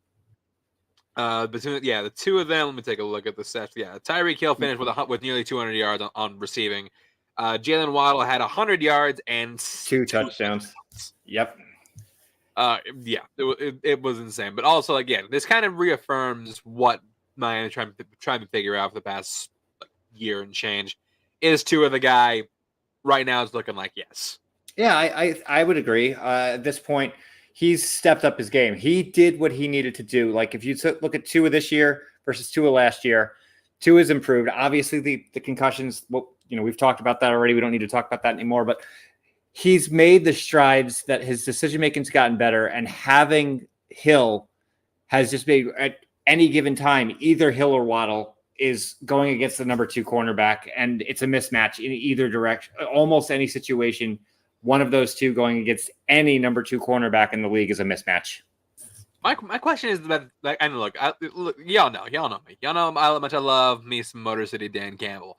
The two of them. Let me take a look at the stats. Yeah, Tyreek Hill finished with nearly 200 yards on receiving. Jalen Waddle had 100 yards and 2 touchdowns. Yep. It was insane. But also, again, this kind of reaffirms what Miami trying to figure out for the past year and change. Is Tua the guy? Right now, it's looking like yes. Yeah, I would agree. At this point, he's stepped up his game. He did what he needed to do. Like if you look at Tua this year versus Tua last year, Tua's improved. Obviously, the concussions. Well, we've talked about that already. We don't need to talk about that anymore. But he's made the strides that his decision making's gotten better, and having Hill has just made at any given time either Hill or Waddle is going against the number 2 cornerback, and it's a mismatch in either direction. Almost any situation, one of those two going against any number 2 cornerback in the league is a mismatch. My question is that, and look, y'all know me. Y'all know how much I love me some Motor City Dan Campbell.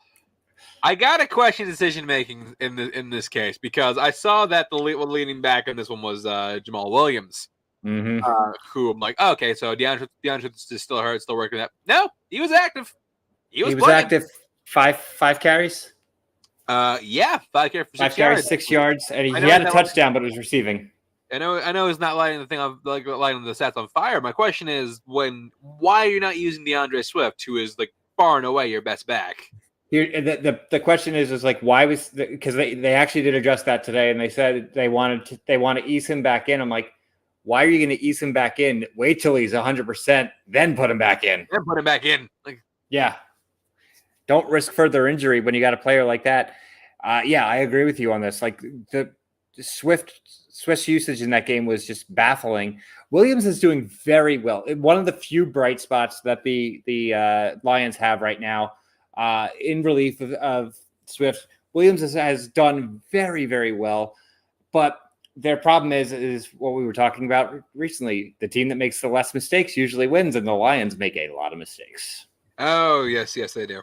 I got to question decision making in this case because I saw that the leading back in this one was Jamal Williams. who I'm like, oh, okay, so DeAndre is still hurt, still working that. No, he was active. He was playing. active. Five carries. Yeah, 5 carries for 6 yards. 6 yards, and he had a touchdown, but it was receiving. I know it's not lighting the thing on lighting the stats on fire. My question is, why are you not using DeAndre Swift, who is like far and away your best back? Here, the question is like, why was because they actually did address that today, and they said they want to ease him back in. I'm like, why are you going to ease him back in? Wait till he's 100%, then put him back in. Then put him back in. Like, yeah, don't risk further injury when you got a player like that. Yeah, I agree with you on this. Like the Swift's usage in that game was just baffling. Williams is doing very well. One of the few bright spots that the Lions have right now. In relief of Swift, Williams has done very, very well, but their problem is what we were talking about recently. The team that makes the less mistakes usually wins, and the Lions make a lot of mistakes. Oh yes, they do.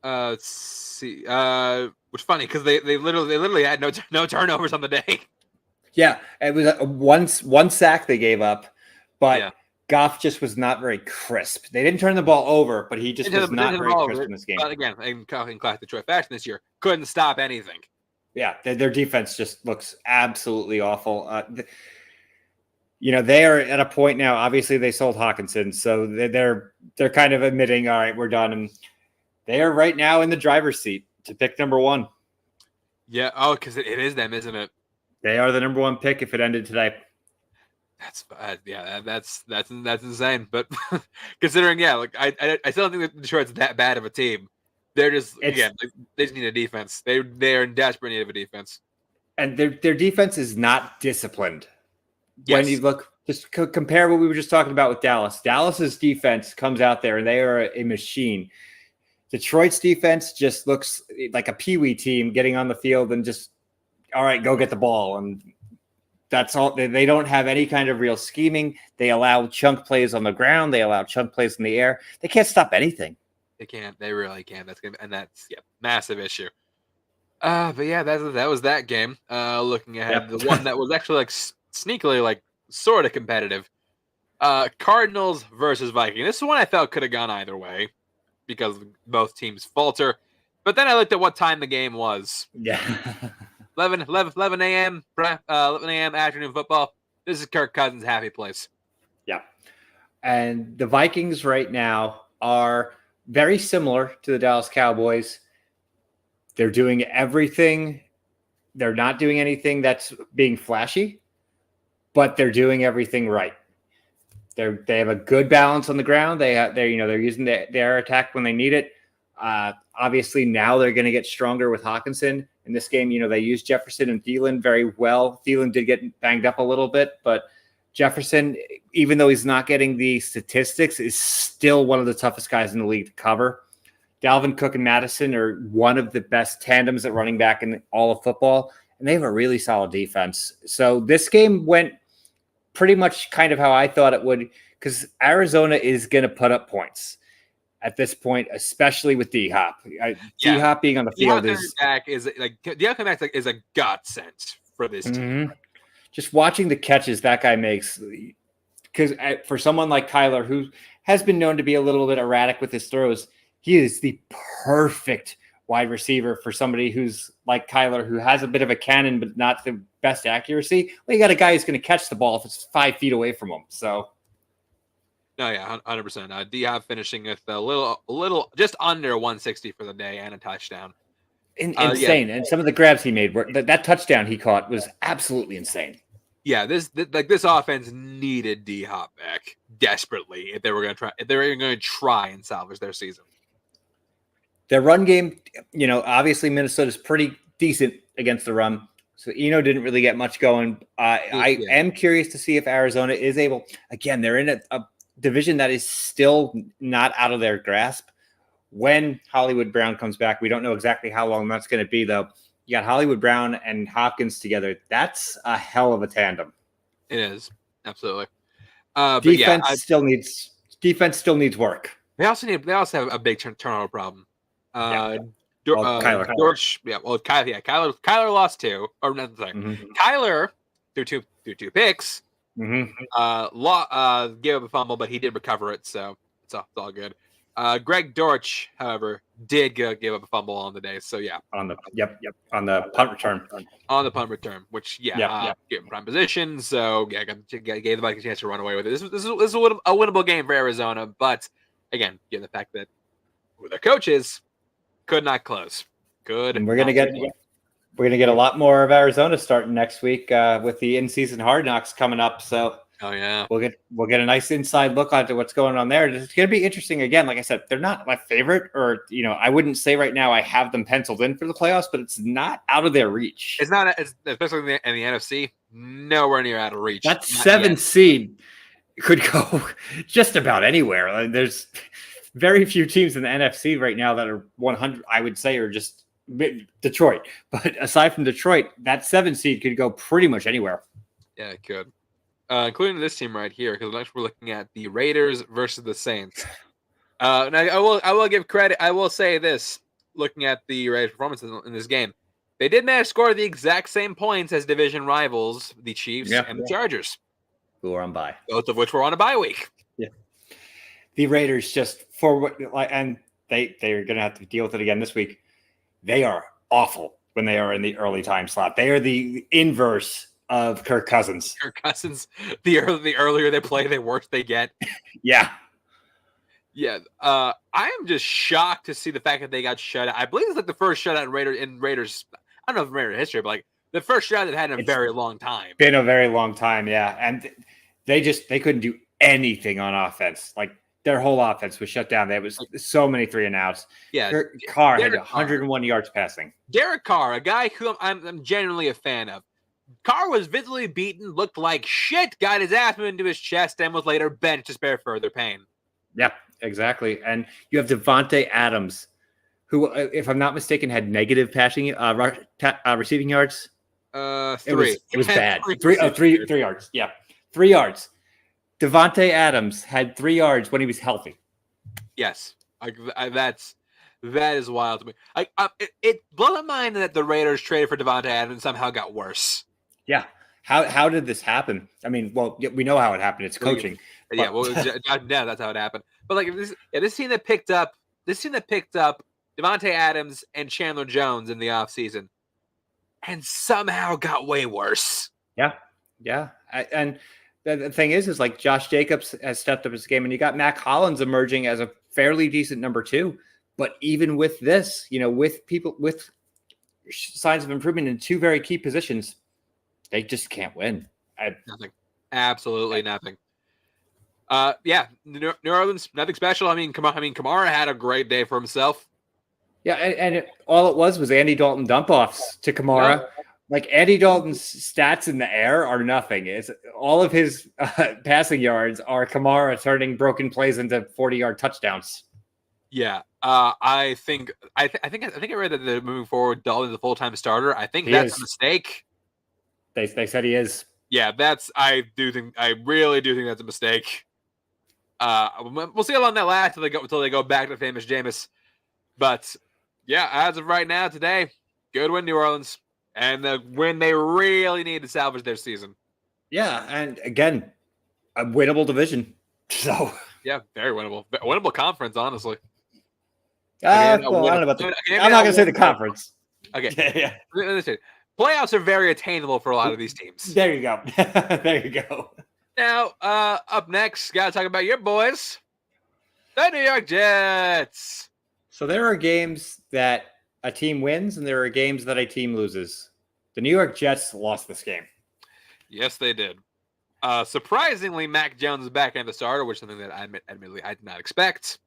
Let's see. Which is funny because they literally had no turnovers on the day. Yeah, it was one sack they gave up, but Goff just was not very crisp. They didn't turn the ball over, but he just was not very crisp in this game. But again, in classic Detroit fashion this year, couldn't stop anything. Yeah, their defense just looks absolutely awful. They are at a point now. Obviously, they sold Hawkinson, so they're kind of admitting, all right, we're done, and they are right now in the driver's seat to pick number 1. Yeah. Oh, because it is them, isn't it? They are the number 1 pick if it ended today. That's that's insane. But considering, like I still don't think that Detroit's that bad of a team. They're just they just need a defense. They are in desperate need of a defense. And their defense is not disciplined. Yes. When you look, just compare what we were just talking about with Dallas. Dallas's defense comes out there and they are a machine. Detroit's defense just looks like a peewee team getting on the field and just, all right, go get the ball. And that's all. They don't have any kind of real scheming. They allow chunk plays on the ground. They allow chunk plays in the air. They can't stop anything. They can't. They really can't. That's massive issue. But yeah, that was that game. Looking ahead, the one that was actually like sneakily like sort of competitive. Cardinals versus Vikings. This is one I felt could have gone either way because both teams falter. But then I looked at what time the game was. Yeah. 11 a.m. 11 a.m. afternoon football. This is Kirk Cousins' happy place. Yeah. And the Vikings right now are very similar to the Dallas Cowboys. They're doing everything. They're not doing anything that's being flashy, but they're doing everything right. They have a good balance on the ground. They're using their attack when they need it. Obviously, now they're going to get stronger with Hawkinson. In this game, they used Jefferson and Thielen very well. Thielen did get banged up a little bit, but Jefferson, even though he's not getting the statistics, is still one of the toughest guys in the league to cover. Dalvin Cook and Madison are one of the best tandems at running back in all of football, and they have a really solid defense. So this game went pretty much kind of how I thought it would, because Arizona is going to put up points at this point, especially with D-Hop. D-Hop being on the field is a godsend for this team. Just watching the catches that guy makes, because for someone like Kyler, who has been known to be a little bit erratic with his throws, he is the perfect wide receiver for somebody who's like Kyler, who has a bit of a cannon, but not the best accuracy. Well, you got a guy who's going to catch the ball if it's 5 feet away from him. So, no, yeah, 100%. D-Hop finishing with a little, just under 160 for the day and a touchdown. Insane. And some of the grabs he made, that touchdown he caught was absolutely insane. Yeah, this offense needed D-Hop back desperately if they were going to try and salvage their season. Their run game, obviously Minnesota's pretty decent against the run. So Eno didn't really get much going. I am curious to see if Arizona is able. Again, they're in a division that is still not out of their grasp. When Hollywood Brown comes back, we don't know exactly how long that's going to be, though. You got Hollywood Brown and Hopkins together. That's a hell of a tandem. It is, absolutely. Defense still needs work. They also have a big turnover problem. Kyler. Kyler lost 2, or nothing. Mm-hmm. Kyler threw two picks, Gave up a fumble, but he did recover it, so it's all good. Greg Dortch, however, did give up a fumble on the day, so yeah. On the punt return. On the punt return, which get in prime position, so yeah, gave the Vikings a chance to run away with it. This is a winnable game for Arizona, but again, given the fact that who their coach is, could not close. And we're gonna get a lot more of Arizona starting next week with the in-season Hard Knocks coming up. So we'll get a nice inside look onto what's going on there. It's gonna be interesting. Again, like I said, they're not my favorite, or I wouldn't say right now I have them penciled in for the playoffs, but it's not out of their reach. It's not, especially in the NFC, nowhere near out of reach. That 7th seed could go just about anywhere. There's very few teams in the NFC right now that are 100. I would say are just Detroit, but aside from Detroit, that 7th seed could go pretty much anywhere. Yeah, it could, including this team right here, because next we're looking at the Raiders versus the Saints. Now I will give credit. I will say this: looking at the Raiders' performance in this game, they did manage to score the exact same points as division rivals, the Chiefs and the Chargers, who are on bye, both of which were on a bye week. Yeah, the Raiders and they're going to have to deal with it again this week. They are awful when they are in the early time slot. They are the inverse of Kirk Cousins. Kirk Cousins, the earlier they play, the worse they get. Yeah. I am just shocked to see the fact that they got shut out. I believe it's like the first shutout in Raiders. I don't know if Raiders history, but like the first shutout they've had in a very long time. Been a very long time, yeah. And they couldn't do anything on offense. Like their whole offense was shut down. There was so many 3-and-outs. Yeah, Carr had 101 yards passing. Derek Carr, a guy who I'm genuinely a fan of. Carr was visibly beaten, looked like shit, got his ass moved into his chest, and was later benched to spare further pain. Yeah, exactly. And you have Devontae Adams, who, if I'm not mistaken, had negative passing receiving yards. 3. It was bad. 3 yards. Yeah, 3 yards. Devontae Adams had 3 yards when he was healthy. Yes, that is wild to me. It blows my mind that the Raiders traded for Devontae Adams and somehow got worse. Yeah, how did this happen? I mean, well, we know how it happened. It's coaching. Yeah, that's how it happened. But like this team that picked up Devontae Adams and Chandler Jones in the offseason and somehow got way worse. Yeah. And the thing is like Josh Jacobs has stepped up his game, and you got Mac Hollins emerging as a fairly decent number 2. But even with this, with people with signs of improvement in 2 very key positions, they just can't win. Nothing. Absolutely nothing. New Orleans, nothing special. I mean, Kamara had a great day for himself. Yeah, and all it was Andy Dalton dump-offs to Kamara. Yeah. Like Andy Dalton's stats in the air are nothing. It's all of his passing yards are Kamara turning broken plays into 40-yard touchdowns. Yeah, I think I read that they're moving forward. Dalton's a full-time starter. I think that's a mistake. They said he is. Yeah, I really do think that's a mistake. We'll see how long that lasts until they go back to famous Jameis. But yeah, as of right now, today, good win, New Orleans, and the win they really need to salvage their season. Yeah, and again, a winnable division. So yeah, very winnable conference, honestly. I don't know about I'm not going to say the conference. Okay. Yeah. Playoffs are very attainable for a lot of these teams. There you go. There you go. Now, up next, got to talk about your boys, the New York Jets. So there are games that a team wins, and there are games that a team loses. The New York Jets lost this game. Yes, they did. Surprisingly, Mac Jones is back in the starter, which is something that admittedly I did not expect.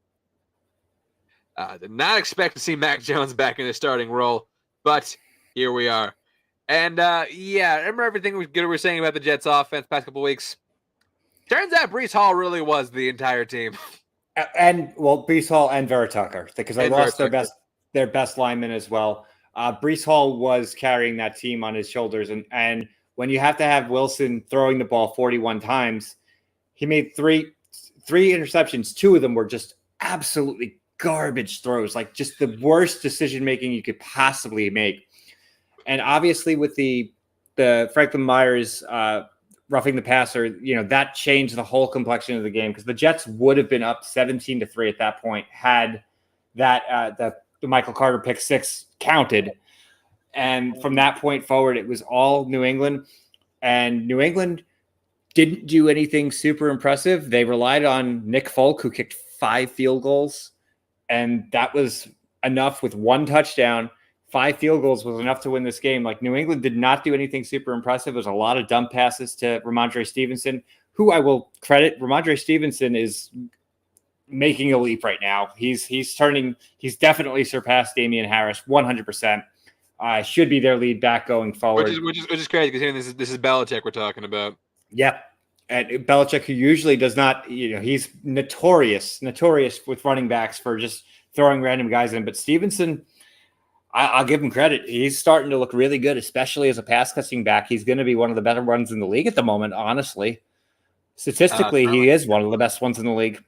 Did not expect to see Mac Jones back in the starting role, but here we are. And remember everything we were saying about the Jets offense past couple weeks? Turns out Breece Hall really was the entire team. And Breece Hall and Vera Tucker, because they lost their best lineman as well. Breece Hall was carrying that team on his shoulders, and when you have to have Wilson throwing the ball 41 times, he made three interceptions. 2 of them were just absolutely garbage throws, like just the worst decision making you could possibly make. And obviously with the Franklin Myers roughing the passer, that changed the whole complexion of the game because the Jets would have been up 17-3 at that point had that the Michael Carter pick six counted. And from that point forward, it was all New England. And New England didn't do anything super impressive. They relied on Nick Folk, who kicked 5 field goals. And that was enough with 1 touchdown. 5 field goals was enough to win this game. Like, New England did not do anything super impressive. There's a lot of dump passes to Ramondre Stevenson, who I will credit. Ramondre Stevenson is making a leap right now. He's definitely surpassed Damian Harris 100%. Should be their lead back going forward. Which is crazy because this is Belichick we're talking about. Yep. And Belichick, who usually does not, he's notorious with running backs for just throwing random guys in. But Stevenson, I'll give him credit. He's starting to look really good, especially as a pass catching back. He's going to be one of the better ones in the league at the moment, honestly. Statistically, he is one of the best ones in the league.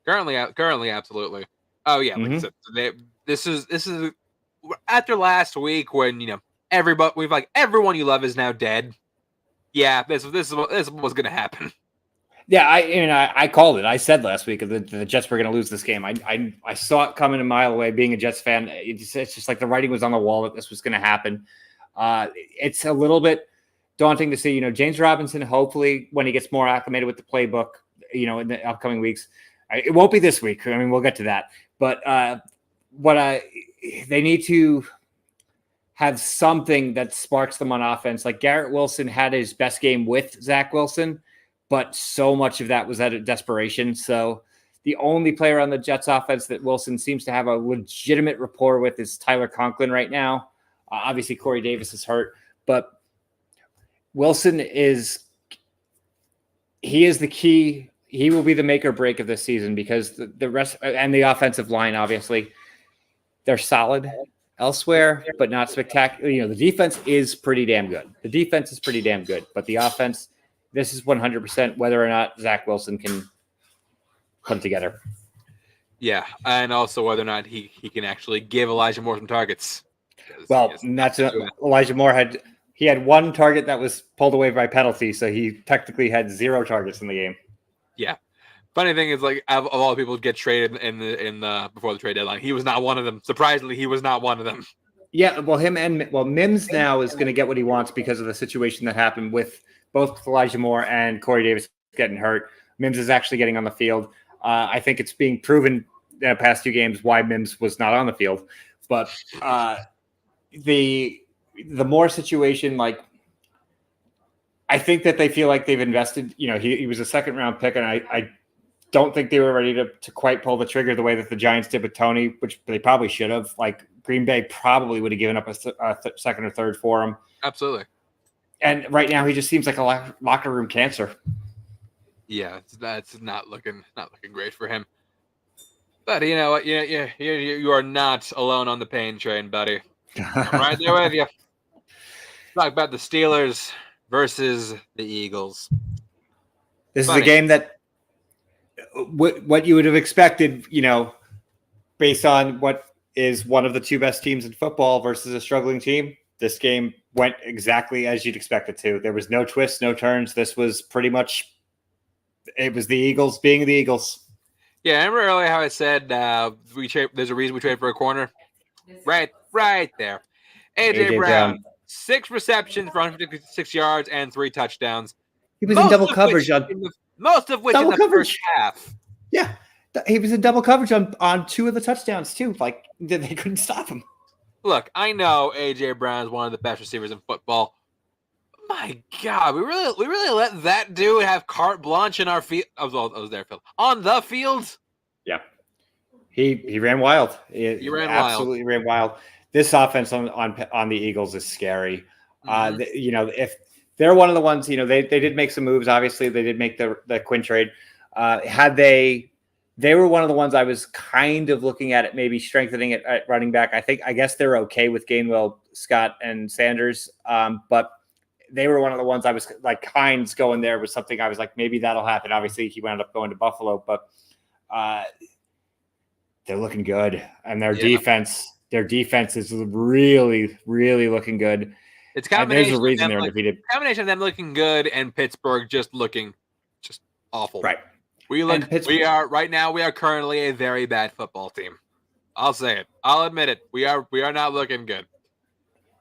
Currently, absolutely. Oh yeah, like I said, this is after last week when everyone you love is now dead. Yeah, this was going to happen. Yeah, I called it. I said last week that the Jets were going to lose this game. I saw it coming a mile away. Being a Jets fan, it's just like the writing was on the wall that this was going to happen. It's a little bit daunting to see. James Robinson, hopefully, when he gets more acclimated with the playbook, in the upcoming weeks, it won't be this week. I mean, we'll get to that. But they need to have something that sparks them on offense. Like Garrett Wilson had his best game with Zach Wilson, but so much of that was out of desperation. So the only player on the Jets offense that Wilson seems to have a legitimate rapport with is Tyler Conklin right now. Obviously, Corey Davis is hurt, but Wilson is the key. He will be the make or break of this season because the rest and the offensive line, obviously, they're solid elsewhere, but not spectacular. The defense is pretty damn good. But the offense, this is 100% whether or not Zach Wilson can put it together. Yeah, and also whether or not he can actually give Elijah Moore some targets. Well, Elijah Moore had 1 target that was pulled away by penalty, so he technically had 0 targets in the game. Yeah. Funny thing is, like, of all the people who get traded in the before the trade deadline, he was not one of them. Surprisingly, he was not one of them. Yeah, well, Mims now is going to get what he wants because of the situation that happened with both Elijah Moore and Corey Davis getting hurt. Mims is actually getting on the field. I think it's being proven in the past 2 games why Mims was not on the field. But the Moore situation, like, I think that they feel like they've invested. He was a 2nd-round pick, and I don't think they were ready to quite pull the trigger the way that the Giants did with Tony, which they probably should have. Like, Green Bay probably would have given up a 2nd or 3rd for him. Absolutely. And right now, he just seems like a locker room cancer. Yeah, that's not looking great for him. But you know what? You are not alone on the pain train, buddy. I'm right there with you. Talk about the Steelers versus the Eagles. This is a game that what you would have expected, based on what is one of the 2 best teams in football versus a struggling team. This game went exactly as you'd expect it to. There was no twists, no turns. This was pretty much, it was the Eagles being the Eagles. Yeah, remember earlier how I said there's a reason we trade for a corner? Right there. AJ Brown, 6 receptions for 156 yards and 3 touchdowns. He was in double coverage most of which in the first half. Yeah, he was in double coverage on 2 of the touchdowns too. Like, they couldn't stop him. Look, I know AJ Brown is one of the best receivers in football. My God, we really let that dude have carte blanche in our field. I was there, Phil. On the field. Yeah, he ran wild. He absolutely ran wild. This offense on the Eagles is scary. Mm-hmm. If they're one of the ones, they did make some moves. Obviously, they did make the Quinn trade. They were one of the ones I was kind of looking at it, maybe strengthening it at running back. I guess they're okay with Gainwell, Scott, and Sanders. But they were one of the ones I was like, Hines going there was something I was like, maybe that'll happen. Obviously, he wound up going to Buffalo, but they're looking good. And their defense is really, really looking good. It's And there's a reason they're like, undefeated. combination of them looking good and Pittsburgh just looking just awful. Right. We are right now. We are currently a very bad football team. I'll say it. I'll admit it. We are not looking good.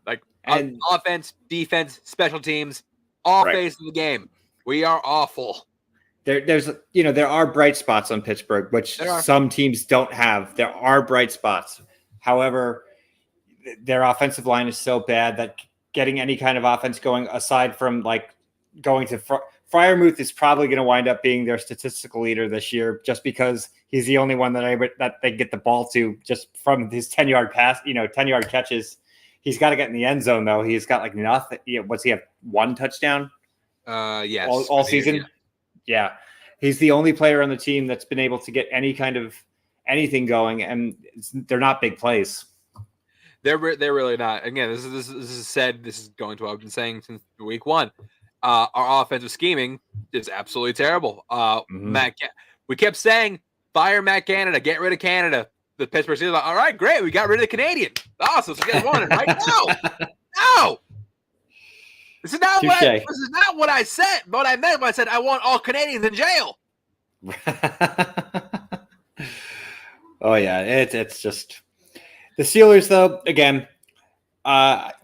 Like And- offense, defense, special teams, all Right. phases of the game. We are awful. There are bright spots on Pittsburgh, which There are. some teams don't have. There are bright spots. However, their offensive line is so bad that getting any kind of offense going, aside from like going to Freiermuth, is probably going to wind up being their statistical leader this year, just because he's the only one that they get the ball to just from his 10-yard pass, 10-yard catches. He's got to get in the end zone though. He's got like nothing. What's he have? One touchdown? Yes. All season. Yeah. He's the only player on the team that's been able to get any kind of anything going, and they're not big plays. They're really not. Again, this is going to what I've been saying since week one. Our offensive scheming is absolutely terrible. We kept saying, fire Matt Canada, get rid of Canada. The Pittsburgh Steelers, like, all right, great, we got rid of the Canadian. Awesome, so get one right now. No, this is not what I said. What I meant when I said I want all Canadians in jail. Oh yeah, it's just the Steelers though. Again,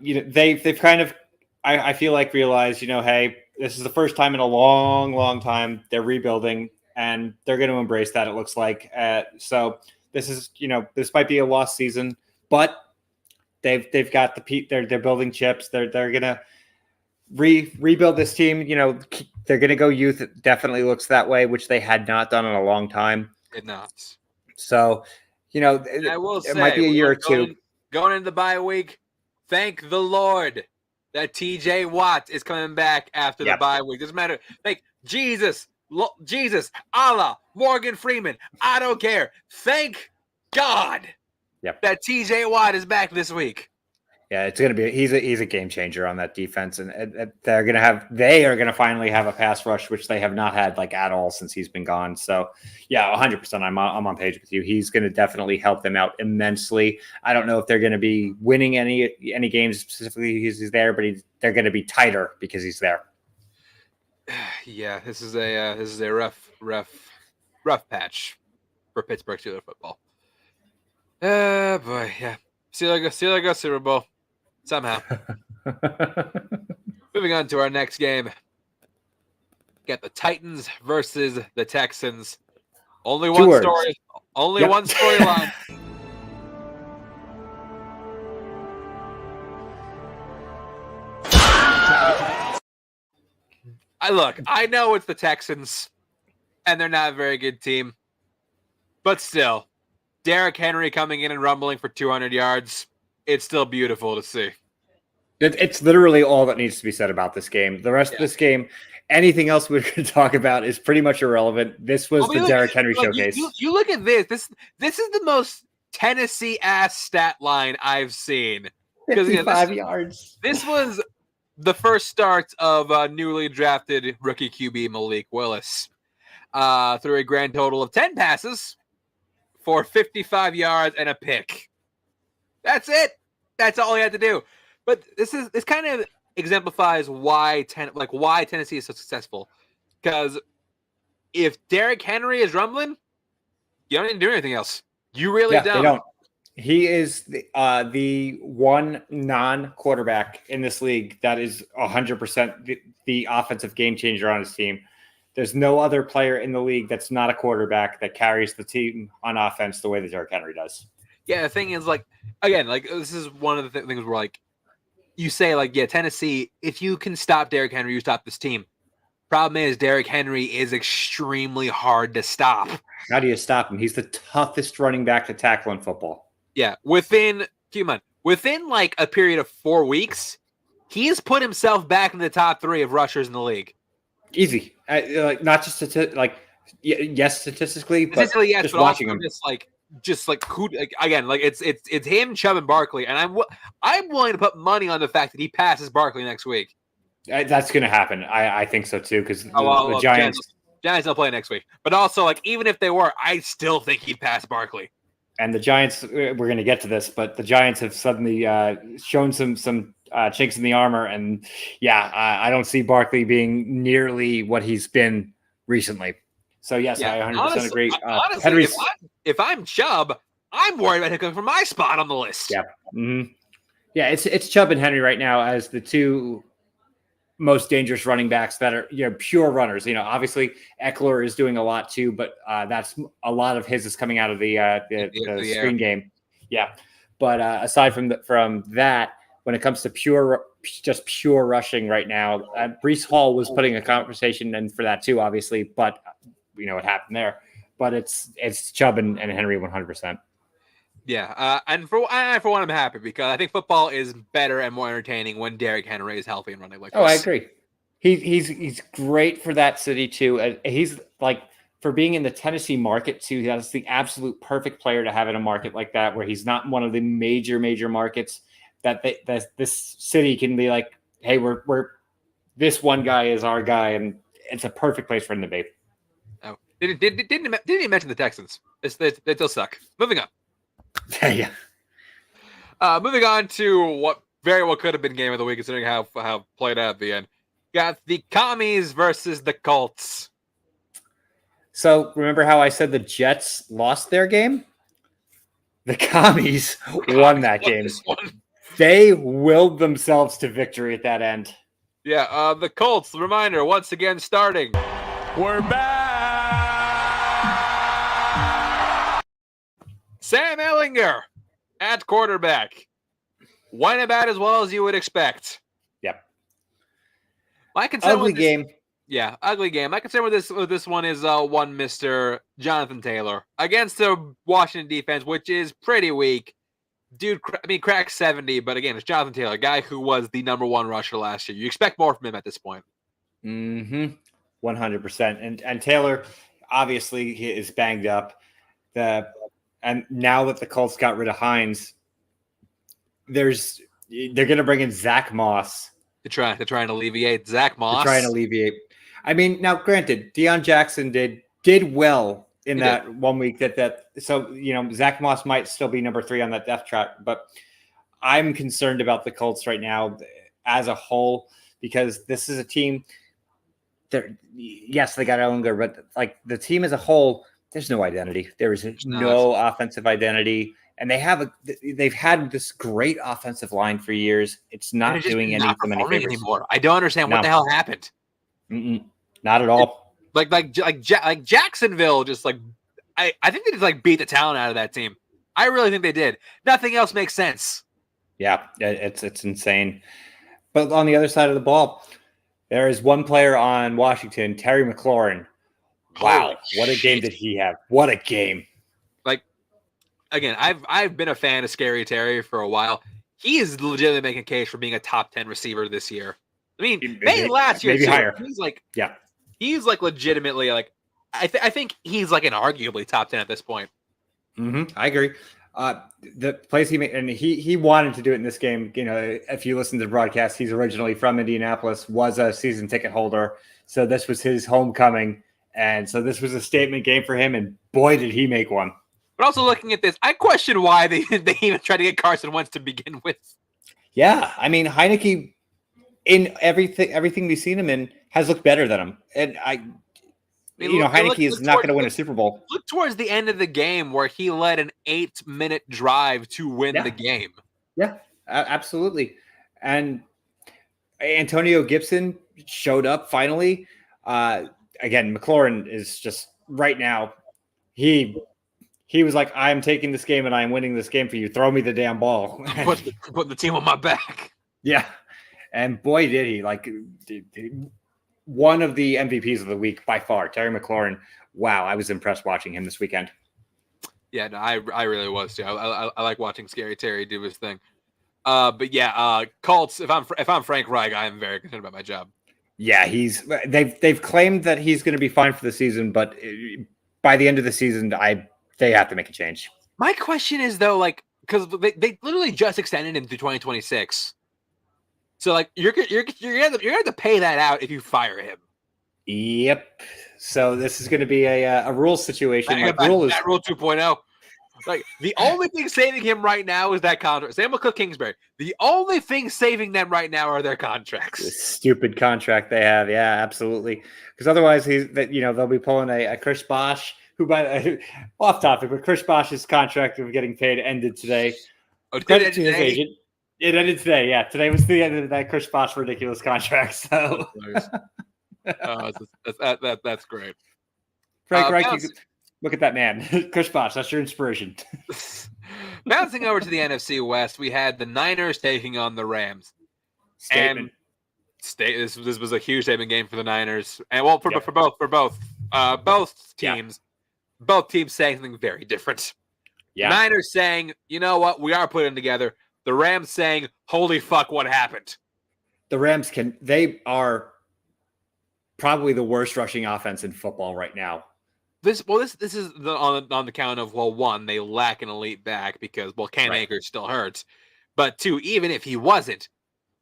they've kind of I feel like realized, hey, this is the first time in a long, long time they're rebuilding, and they're going to embrace that. It looks like so. This is this might be a lost season, but they've got they're building chips. They're gonna rebuild this team. They're gonna go youth. It definitely looks that way, which they had not done in a long time. It not. So, I will say, it might be a year or two. Going into the bye week, thank the Lord that TJ Watt is coming back after the bye week. Doesn't matter. Thank Jesus, Allah, Morgan Freeman. I don't care. Thank God that TJ Watt is back this week. Yeah, it's gonna be. He's a game changer on that defense, and they are gonna finally have a pass rush, which they have not had like at all since he's been gone. So, yeah, 100%. I'm on page with you. He's gonna definitely help them out immensely. I don't know if they're gonna be winning any games specifically because he's there, but they're gonna be tighter because he's there. Yeah, this is a rough patch for Pittsburgh Steelers football. Boy, yeah. Steelers go Super Bowl somehow. Moving on to our next game. Got the Titans versus the Texans. Only one story. Only one storyline. I know it's the Texans, and they're not a very good team. But still, Derrick Henry coming in and rumbling for 200 yards. It's still beautiful to see. It's literally all that needs to be said about this game. The rest of this game, anything else we're going to talk about is pretty much irrelevant. This was the Derrick Henry showcase. You look at this. This is the most Tennessee-ass stat line I've seen. 55 yards. This was the first start of newly drafted rookie QB Malik Willis. Through a grand total of 10 passes for 55 yards and a pick. That's it. That's all he had to do. But this kind of exemplifies why Tennessee is so successful. Because if Derrick Henry is rumbling, you don't need to do anything else. You really don't. They don't. He is the one non-quarterback in this league that is 100% the offensive game changer on his team. There's no other player in the league that's not a quarterback that carries the team on offense the way that Derrick Henry does. Yeah, the thing is, this is one of the things where, you say, Tennessee, if you can stop Derrick Henry, you stop this team. Problem is, Derrick Henry is extremely hard to stop. How do you stop him? He's the toughest running back to tackle in football. Yeah, within a period of 4 weeks, he has put himself back in the top 3 of rushers in the league. Easy, not just yes, statistically, but yes, just but watching him. It's him, Chubb, and Barkley, and I'm willing to put money on the fact that he passes Barkley next week. That's going to happen. I think so too, because the Giants don't play next week. But also, even if they were, I still think he'd pass Barkley. And the Giants, we're going to get to this, but the Giants have suddenly shown some chinks in the armor. And yeah, I don't see Barkley being nearly what he's been recently. So yes, I 100% agree. Honestly, if I'm Chubb, I'm worried about him coming for my spot on the list. Yeah. Mm-hmm. Yeah, it's Chubb and Henry right now as the two most dangerous running backs that are pure runners. Obviously Eckler is doing a lot too, but that's a lot of his is coming out of the screen game. Yeah, but aside from that, when it comes to pure rushing right now, Breece Hall was putting a conversation in for that too, obviously, but we know what happened there. But it's Chubb and Henry 100%. Yeah, and for one, I'm happy because I think football is better and more entertaining when Derrick Henry is healthy and running like this. Oh, I agree. He's great for that city too. He's like for being in the Tennessee market too. That's the absolute perfect player to have in a market like that, where he's not one of the major markets that this city can be like, hey, we're this one guy is our guy, and it's a perfect place for him to be. Oh, didn't even mention the Texans. They still suck. Moving on. Yeah. Moving on to what very well could have been game of the week, considering how played out at the end. Got the Commies versus the Colts. So remember how I said the Jets lost their game? The Commies won that game. They willed themselves to victory at that end. Yeah, the Colts, reminder, once again starting. We're back. Sam Ehlinger at quarterback. Went about as well as you would expect. Yep. My concern ugly game. Yeah, ugly game. My concern with this one is one Mr. Jonathan Taylor against the Washington defense, which is pretty weak. Dude, cracked 70, but again, it's Jonathan Taylor, a guy who was the number one rusher last year. You expect more from him at this point. 100%. And Taylor, obviously, he is banged up. And now that the Colts got rid of Hines, they're going to bring in Zach Moss to try and alleviate Zach Moss. I mean, now granted, Deion Jackson did well in that 1 week so Zach Moss might still be number 3 on that depth chart, but I'm concerned about the Colts right now as a whole, because this is a team that, yes, they got Ehlinger, but like the team as a whole, there's no identity. There is no offensive identity, and they've had this great offensive line for years. It's not doing any favors anymore. I don't understand what the hell happened. Not at all. Like Jacksonville, just like I think they just like beat the talent out of that team. I really think they did. Nothing else makes sense. Yeah, it's insane. But on the other side of the ball, there is one player on Washington, Terry McLaurin. Wow, what a game did he have? What a game. Like, again, I've been a fan of Scary Terry for a while. He is legitimately making a case for being a top 10 receiver this year. I mean, maybe last year maybe too. Higher. He's like legitimately like I think he's like an arguably top 10 at this point. I agree. The plays he made, and he wanted to do it in this game. If you listen to the broadcast, he's originally from Indianapolis, was a season ticket holder, so this was his homecoming. And so this was a statement game for him, and boy, did he make one. But also looking at this, I question why they even tried to get Carson Wentz to begin with. Yeah, I mean, Heineke, in everything we've seen him in, has looked better than him. And Heineke is not going to win a Super Bowl. Look towards the end of the game where he led an 8-minute drive to win the game. Yeah, absolutely. And Antonio Gibson showed up finally. Again, McLaurin is just right now. He was like, "I'm taking this game and I'm winning this game for you. Throw me the damn ball." Put the team on my back. Yeah, and boy, did he! Like one of the MVPs of the week by far, Terry McLaurin. Wow, I was impressed watching him this weekend. Yeah, no, I really was too. I like watching Scary Terry do his thing. But yeah, Colts. If I'm Frank Reich, I am very concerned about my job. Yeah, they've claimed that he's going to be fine for the season, but by the end of the season, they have to make a change. My question is though, like, because they literally just extended him through 2026, so like you're gonna have to pay that out if you fire him. Yep. So this is going to be a rule situation. Rule 2.0. Like the only thing saving him right now is that contract. Same with Cliff Kingsbury. The only thing saving them right now are their contracts. This stupid contract they have. Yeah, absolutely. Because otherwise, they'll be pulling a Chris Bosh, who off topic, but Chris Bosh's contract of getting paid ended today. Credit to his agent. It ended today. Yeah, today was the end of that Chris Bosh ridiculous contract. So that's great. Frank Reich, look at that man, Chris Bosh. That's your inspiration. Bouncing over to the NFC West, we had the Niners taking on the Rams. Statement. This was a huge statement game for the Niners, and for both teams, both teams saying something very different. Yeah. The Niners saying, you know what, we are putting together. The Rams saying, holy fuck, what happened? The Rams they are probably the worst rushing offense in football right now. This is on the count of, well, one, they lack an elite back because, well, Cam Akers still hurts. But two, even if he wasn't,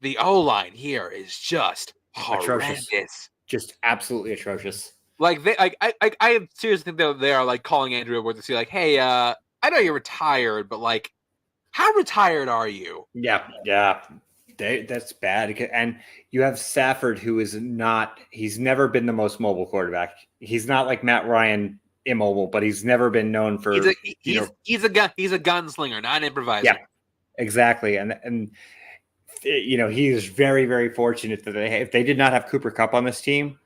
the O-line here is just horrendous. Atrocious. Just absolutely atrocious. Like, I seriously think they are, like, calling Andrew Woodward to see, like, hey, I know you're retired, but, like, how retired are you? Yeah. That's bad. And you have Stafford, who he's never been the most mobile quarterback. He's not like Matt Ryan immobile, but he's never been known for he's a gunslinger, not an improviser. Yeah, exactly. And he is very, very fortunate that if they did not have Cooper Kupp on this team,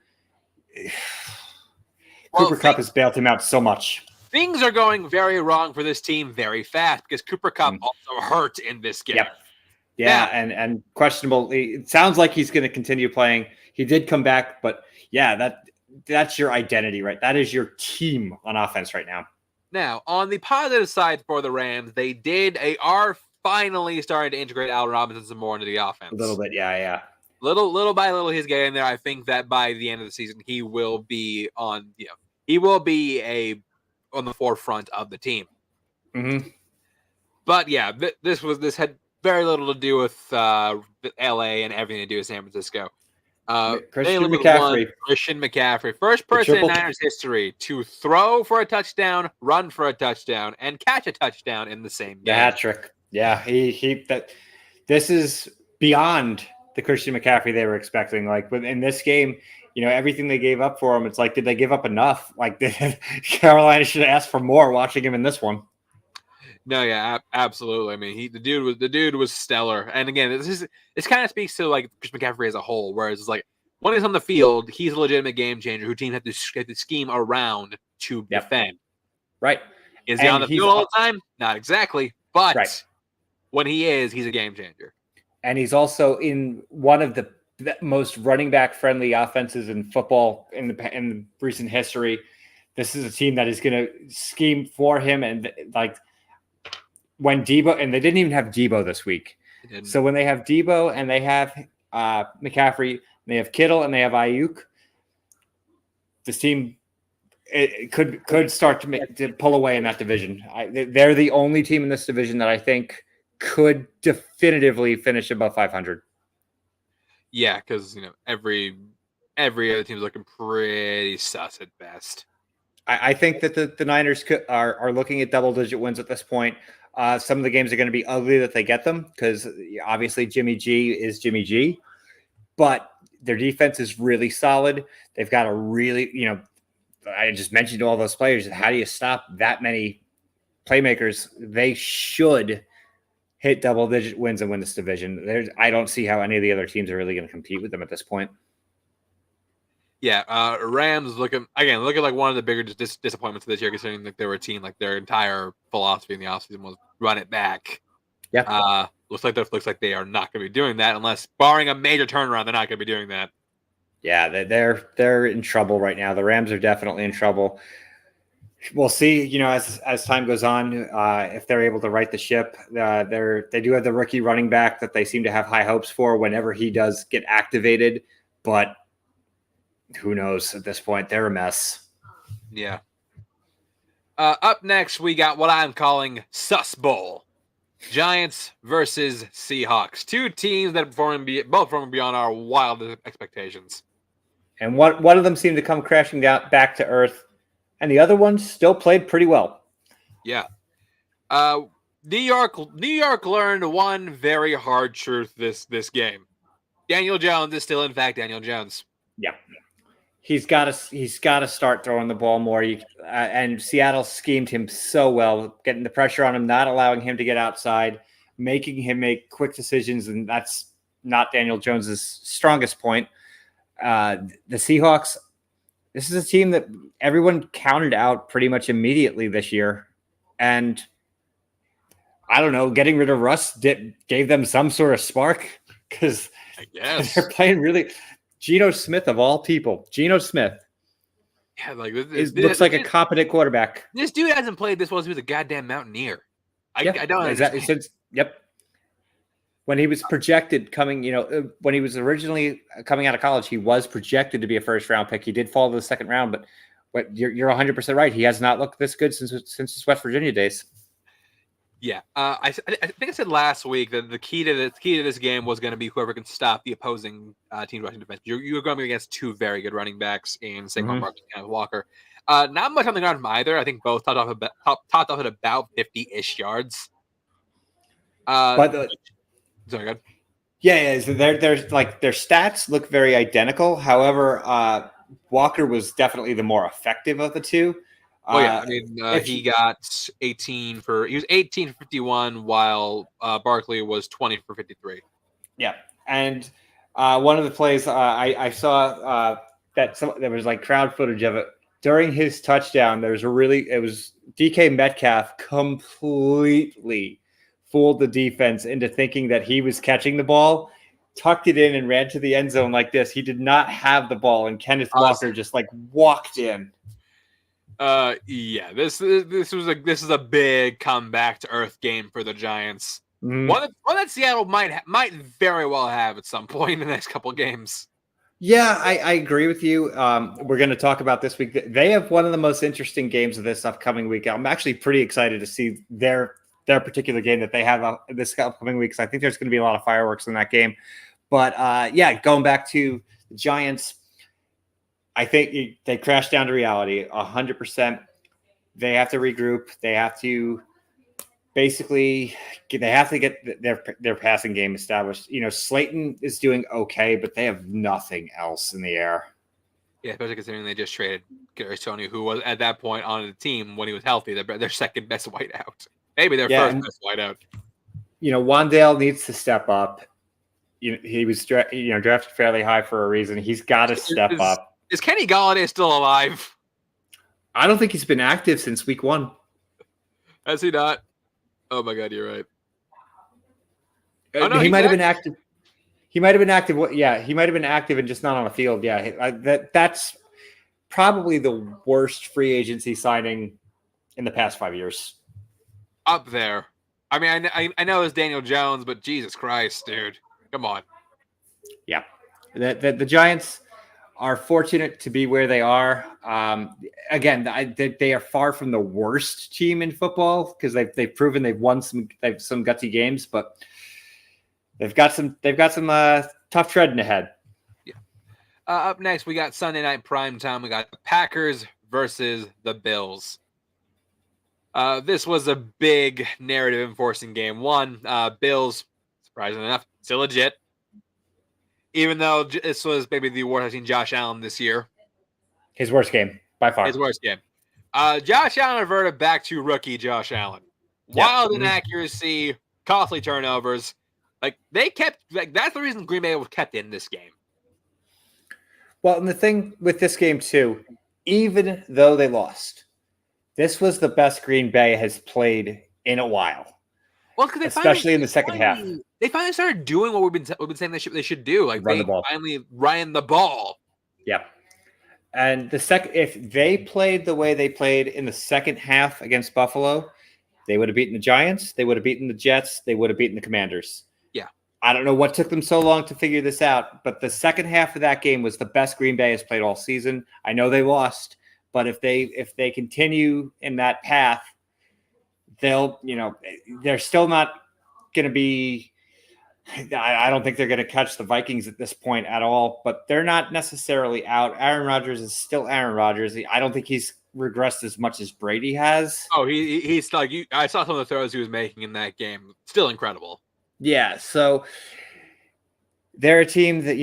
Cooper Kupp has bailed him out so much. Things are going very wrong for this team very fast because Cooper Kupp also hurt in this game. Yep. Yeah, and questionable. It sounds like he's going to continue playing. He did come back, but yeah, that's your identity, right? That is your team on offense right now. Now, on the positive side for the Rams, they are finally starting to integrate Allen Robinson some more into the offense. A little bit, yeah. Little by little, he's getting there. I think that by the end of the season, he will be on the forefront of the team. Mm-hmm. But yeah, this had very little to do with LA and everything to do with San Francisco. Christian McCaffrey, first person in Niners history to throw for a touchdown, run for a touchdown, and catch a touchdown in the same game. The hat trick. Yeah, this is beyond the Christian McCaffrey they were expecting. Like in this game, everything they gave up for him, it's like, did they give up enough? Like Carolina should have asked for more watching him in this one. No, yeah, absolutely. I mean, the dude was stellar. And again, this kind of speaks to like Christian McCaffrey as a whole, whereas it's like when he's on the field, he's a legitimate game changer who teams have to scheme around to defend. Right. Is he on the field all the time? Not exactly, but when he is, he's a game changer. And he's also in one of the most running back friendly offenses in football in the recent history. This is a team that is going to scheme for him, and like when Debo, and they didn't even have Debo this week. So when they have Debo and they have McCaffrey, and they have Kittle and they have Ayuk, this team could start to pull away in that division. They're the only team in this division that I think could definitively finish above 500. Yeah, because every other team's looking pretty sus at best. I think that the Niners are looking at double-digit wins at this point. Some of the games are going to be ugly that they get them because obviously Jimmy G is Jimmy G, but their defense is really solid. They've got a really, I just mentioned all those players. How do you stop that many playmakers? They should hit double-digit wins and win this division. I don't see how any of the other teams are really going to compete with them at this point. Yeah, Rams looking like one of the bigger disappointments this year, considering that they were a team like their entire philosophy in the offseason was run it back. Yeah. Looks like they are not going to be doing that unless, barring a major turnaround, they're not going to be doing that. Yeah, they're in trouble right now. The Rams are definitely in trouble. We'll see, as time goes on, if they're able to right the ship. They do have the rookie running back that they seem to have high hopes for whenever he does get activated, but who knows at this point? They're a mess. Yeah. Up next, we got what I'm calling Sus Bowl. Giants versus Seahawks. Two teams that are both performing beyond our wildest expectations. And one of them seemed to come crashing down back to earth, and the other one still played pretty well. Yeah. New York learned one very hard truth this game. Daniel Jones is still, in fact, Daniel Jones. Yeah. He's got to start throwing the ball more. And Seattle schemed him so well, getting the pressure on him, not allowing him to get outside, making him make quick decisions, and that's not Daniel Jones's strongest point. The Seahawks, this is a team that everyone counted out pretty much immediately this year, and I don't know, getting rid of Russ gave them some sort of spark because I guess they're playing really. Geno Smith of all people, Geno Smith. Yeah, like looks like a competent quarterback. This dude hasn't played this well since he was a goddamn Mountaineer. I don't exactly. understand. Yep. When he was projected when he was originally coming out of college, he was projected to be a first round pick. He did fall to the second round, but you're 100% right. He has not looked this good since his West Virginia days. Yeah, I think I said last week that the key to this game was going to be whoever can stop the opposing team's rushing defense. You're going to be against two very good running backs in Saquon Barkley and Walker. Not much on the ground from either. I think both topped off at about 50-ish yards. Sorry, good. Yeah. So they're like their stats look very identical. However, Walker was definitely the more effective of the two. Oh yeah, I mean he got 18 for 51, while Barkley was 20 for 53. Yeah, and one of the plays I saw there was like crowd footage of it during his touchdown. It was DK Metcalf completely fooled the defense into thinking that he was catching the ball, tucked it in, and ran to the end zone like this. He did not have the ball, and Kenneth Walker just like walked in. Yeah, this is a big comeback to earth game for the Giants. One that Seattle might very well have at some point in the next couple of games. Yeah, I agree with you. We're going to talk about this week. They have one of the most interesting games of this upcoming week. I'm actually pretty excited to see their particular game that they have this upcoming week, because I think there's going to be a lot of fireworks in that game. But yeah, going back to the Giants, I think they crashed down to reality 100%. They have to regroup. They have to get their passing game established. Slayton is doing okay, but they have nothing else in the air. Yeah, especially considering they just traded Kadarius Toney, who was at that point on the team when he was healthy, their second best wideout, maybe their first best wideout. Wan'Dale needs to step up. He was drafted fairly high for a reason. He's got to step up. Is Kenny Golladay still alive? I don't think he's been active since week 1. Has he not? Oh my God, you're right. He might have been active. He might have been active. Yeah, he might have been active and just not on the field. Yeah, that's probably the worst free agency signing in the past 5 years. Up there. I mean, I know it's Daniel Jones, but Jesus Christ, dude, come on. Yeah, the Giants are fortunate to be where they are. Again, they are far from the worst team in football because they've proven they've won some gutsy games, but they've got some tough treading ahead. Yeah. Up next, we got Sunday night prime time. We got the Packers versus the Bills. This was a big narrative enforcing game. Bills, surprisingly enough, still legit. Even though this was maybe the worst I've seen Josh Allen this year. His worst game, by far. His worst game. Josh Allen reverted back to rookie Josh Allen. Wild inaccuracy, costly turnovers. That's the reason Green Bay was kept in this game. Well, and the thing with this game, too, even though they lost, this was the best Green Bay has played in a while. Well, because especially in the second half, they finally started doing what we've been saying they should do. Like run the ball. Finally ran the ball. Yeah, and if they played the way they played in the second half against Buffalo, they would have beaten the Giants. They would have beaten the Jets. They would have beaten the Commanders. Yeah, I don't know what took them so long to figure this out, but the second half of that game was the best Green Bay has played all season. I know they lost, but if they continue in that path, they're still not going to be. I don't think they're going to catch the Vikings at this point at all, but they're not necessarily out. Aaron Rodgers is still Aaron Rodgers. I don't think he's regressed as much as Brady has. Oh, he's like I saw some of the throws he was making in that game. Still incredible. Yeah, so they're a team that,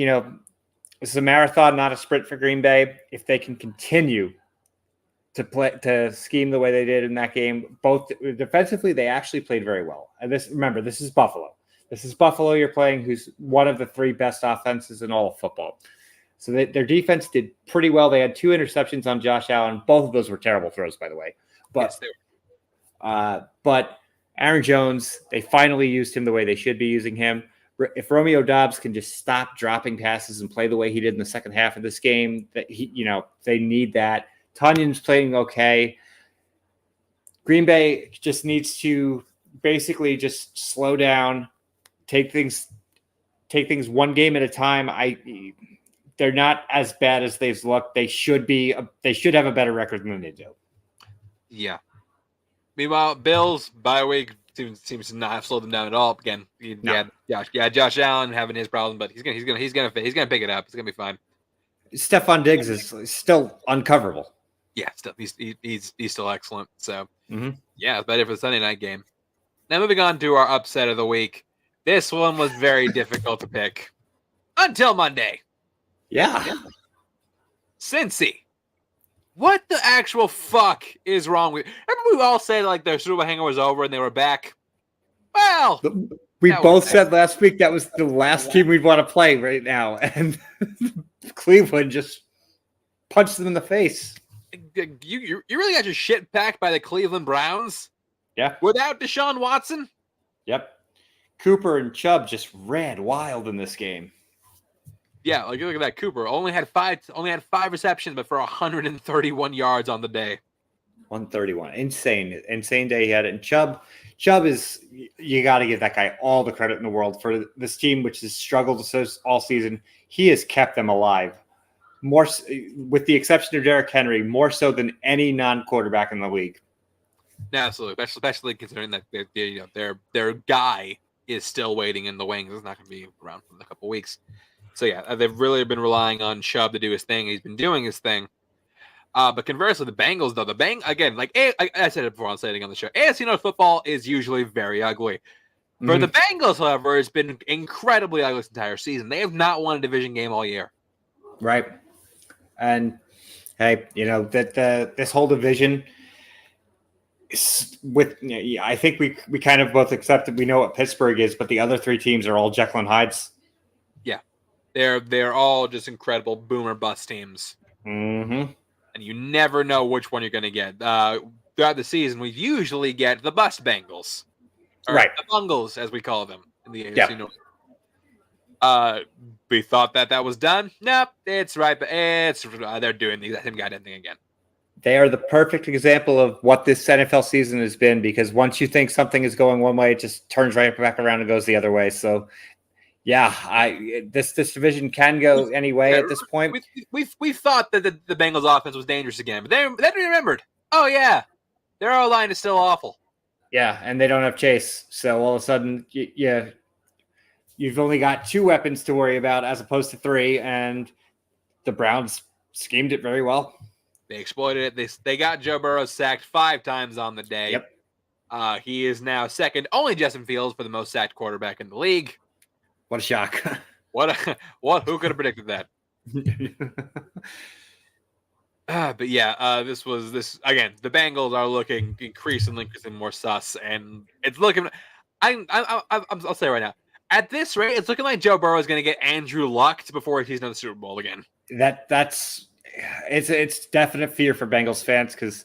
this is a marathon, not a sprint for Green Bay. If they can continue to scheme the way they did in that game, both defensively, they actually played very well. And this is Buffalo. This is Buffalo you're playing, who's one of the 3 best offenses in all of football. So their defense did pretty well. They had 2 interceptions on Josh Allen. Both of those were terrible throws, by the way. But, yes, but Aaron Jones, they finally used him the way they should be using him. If Romeo Doubs can just stop dropping passes and play the way he did in the second half of this game, that they need that. Tunyon's playing okay. Green Bay just needs to basically just slow down, take things one game at a time. They're not as bad as they've looked. They should have a better record than they do. Yeah. Meanwhile, Bills bye week seems to not have slowed them down at all. Again, Josh Allen having his problem, but he's gonna pick it up. He's gonna be fine. Stephon Diggs is still uncoverable. Yeah, still he's still excellent. So yeah, that's about it for the Sunday night game. Now moving on to our upset of the week. This one was very difficult to pick until Monday. Yeah. Cincy. What the actual fuck is wrong with? Remember we all said like their Super Bowl hangover was over and they were back. Well, we both said last week that was the last team we'd want to play right now, and Cleveland just punched them in the face. You really got your shit packed by the Cleveland Browns? Yeah. Without Deshaun Watson? Yep. Cooper and Chubb just ran wild in this game. Yeah, like look at that. Cooper only had five receptions, but for 131 yards on the day. 131, insane day he had it. And Chubb is, you got to give that guy all the credit in the world for this team, which has struggled all season. He has kept them alive, more with the exception of Derrick Henry, more so than any non-quarterback in the league. No, absolutely, especially considering that their guy is still waiting in the wings. It's not going to be around for a couple weeks. So yeah, they've really been relying on Chubb to do his thing. He's been doing his thing. But conversely, the Bengals, though, again, like I said it before, I'll say it again on the show. AFC North football is usually very ugly. For the Bengals, however, it's been incredibly ugly this entire season. They have not won a division game all year. Right. And hey, that this whole division I think we kind of both accepted we know what Pittsburgh is, but the other 3 teams are all Jekyll and Hydes. Yeah, they're all just incredible boomer bust teams. Mm-hmm. And you never know which one you're going to get. Throughout the season, we usually get the bust Bengals. Right. The Bungles, as we call them in the AFC North. We thought that was done. Nope, it's right. But they're doing the exact same goddamn thing again. They are the perfect example of what this NFL season has been, because once you think something is going one way, it just turns right back around and goes the other way. So, yeah, this division can go any way at this point. We thought that the Bengals offense was dangerous again, but then we remembered. Oh yeah, their O-line is still awful. Yeah, and they don't have Chase, so all of a sudden, you've only got 2 weapons to worry about as opposed to 3, and the Browns schemed it very well. They exploited it. They got Joe Burrow sacked 5 times on the day. Yep. He is now second, only Justin Fields for the most sacked quarterback in the league. What a shock. What? Who could have predicted that? But yeah, this again. The Bengals are looking increasingly more sus, and it's looking. I'll say right now, at this rate, it's looking like Joe Burrow is going to get Andrew Luck before he's in the Super Bowl again. It's definite fear for Bengals fans, because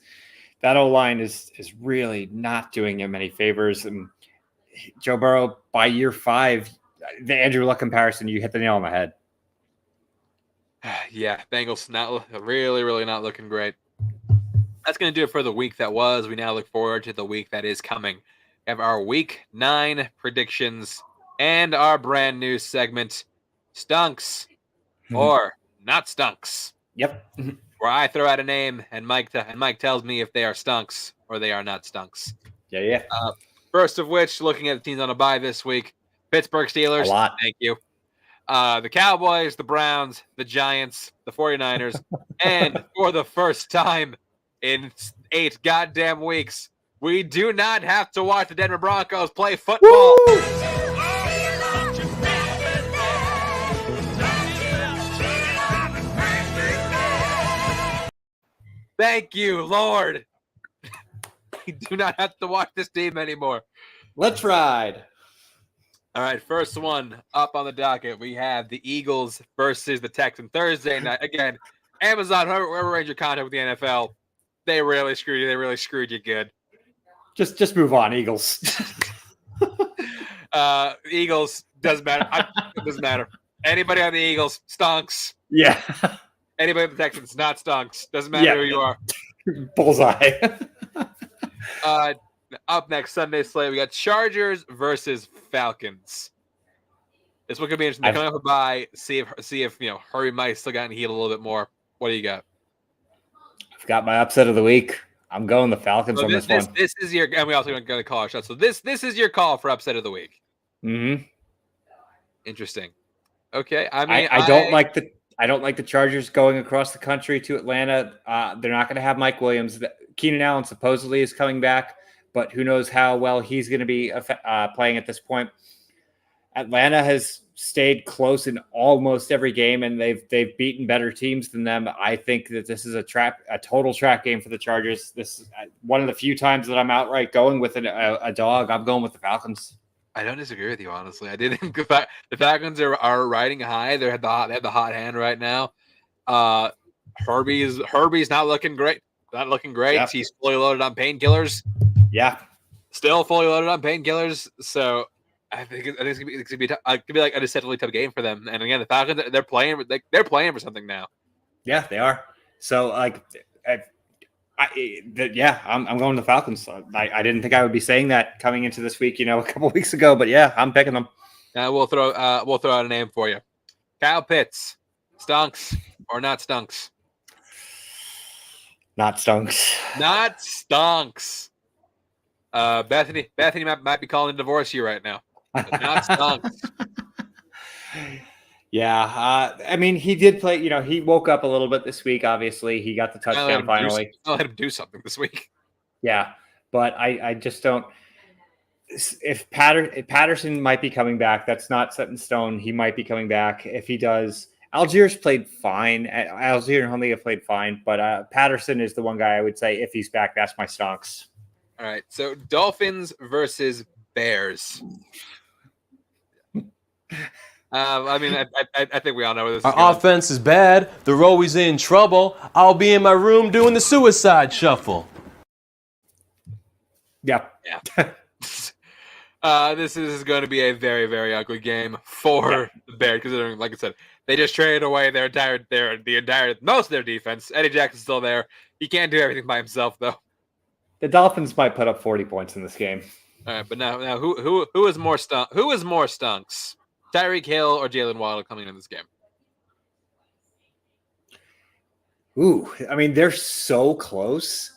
that O-line is really not doing him any favors. And Joe Burrow, by year 5, the Andrew Luck comparison, you hit the nail on the head. Yeah, Bengals really not looking great. That's going to do it for the week that was. We now look forward to the week that is coming. We have our week 9 predictions and our brand new segment, Stunks or Not Stunks. Yep. Where I throw out a name and Mike tells me if they are stunks or they are not stunks. Yeah. First of which, looking at the teams on a bye this week, Pittsburgh Steelers. A lot. Thank you. The Cowboys, the Browns, the Giants, the 49ers, and for the first time in 8 goddamn weeks, we do not have to watch the Denver Broncos play football. Woo! Thank you, Lord. We do not have to watch this team anymore. Let's ride. All right, first one up on the docket. We have the Eagles versus the Texans Thursday night. Again, Amazon, whoever arranged your contract with the NFL, they really screwed you. They really screwed you good. Just move on, Eagles. Eagles doesn't matter. It doesn't matter. Anybody on the Eagles stonks. Yeah. Anybody on the Texans not stonks. Doesn't matter who you are. Bullseye. Up next Sunday slate, we got Chargers versus Falcons. This one could be interesting. They're coming up a bye. See if Hurry might still got in heat a little bit more. What do you got? I've got my upset of the week. I'm going the Falcons on this one. This is your, and we also going to call our shot. So this is your call for upset of the week. Mm-hmm. Interesting. Okay. I mean, I don't like the Chargers going across the country to Atlanta. They're not going to have Mike Williams. Keenan Allen supposedly is coming back, but who knows how well he's going to be playing at this point. Atlanta has stayed close in almost every game, and they've beaten better teams than them. I think that this is a total trap game for the Chargers. This is one of the few times that I'm outright going with a dog. I'm going with the Falcons. I don't disagree with you, honestly. I did think the Falcons are riding high. They have the hot hand right now. Herbie's not looking great. Not looking great. Yeah. He's fully loaded on painkillers. Yeah, still fully loaded on painkillers. So I think it's gonna be could be like a deceptively tough game for them. And again, the Falcons they're playing for something now. Yeah, they are. So I'm going to the Falcons. I didn't think I would be saying that coming into this week, a couple weeks ago, but yeah, I'm picking them. We'll throw out a name for you. Kyle Pitts, stunks or not stunks? Not stunks. Not stunks. Bethany might be calling a divorce you right now. Not stunks. Yeah, I mean, he did play. He woke up a little bit this week. Obviously, he got the touchdown finally. I'll let him do something this week. Yeah, but I just don't. If Patterson might be coming back, that's not set in stone. He might be coming back. If he does, Algiers played fine. Algier and Huntley have played fine, but Patterson is the one guy I would say if he's back, that's my stonks. All right, so Dolphins versus Bears. I mean, I think we all know where this is going. Our offense is bad. They're always in trouble. I'll be in my room doing the suicide shuffle. Yeah. This is going to be a very, very ugly game for the Bears, considering, like I said, they just traded away most of their defense. Eddie Jackson's still there. He can't do everything by himself, though. The Dolphins might put up 40 points in this game. All right, but now who is more stunks? Tyreek Hill or Jalen Waddle coming in this game? Ooh, I mean, they're so close.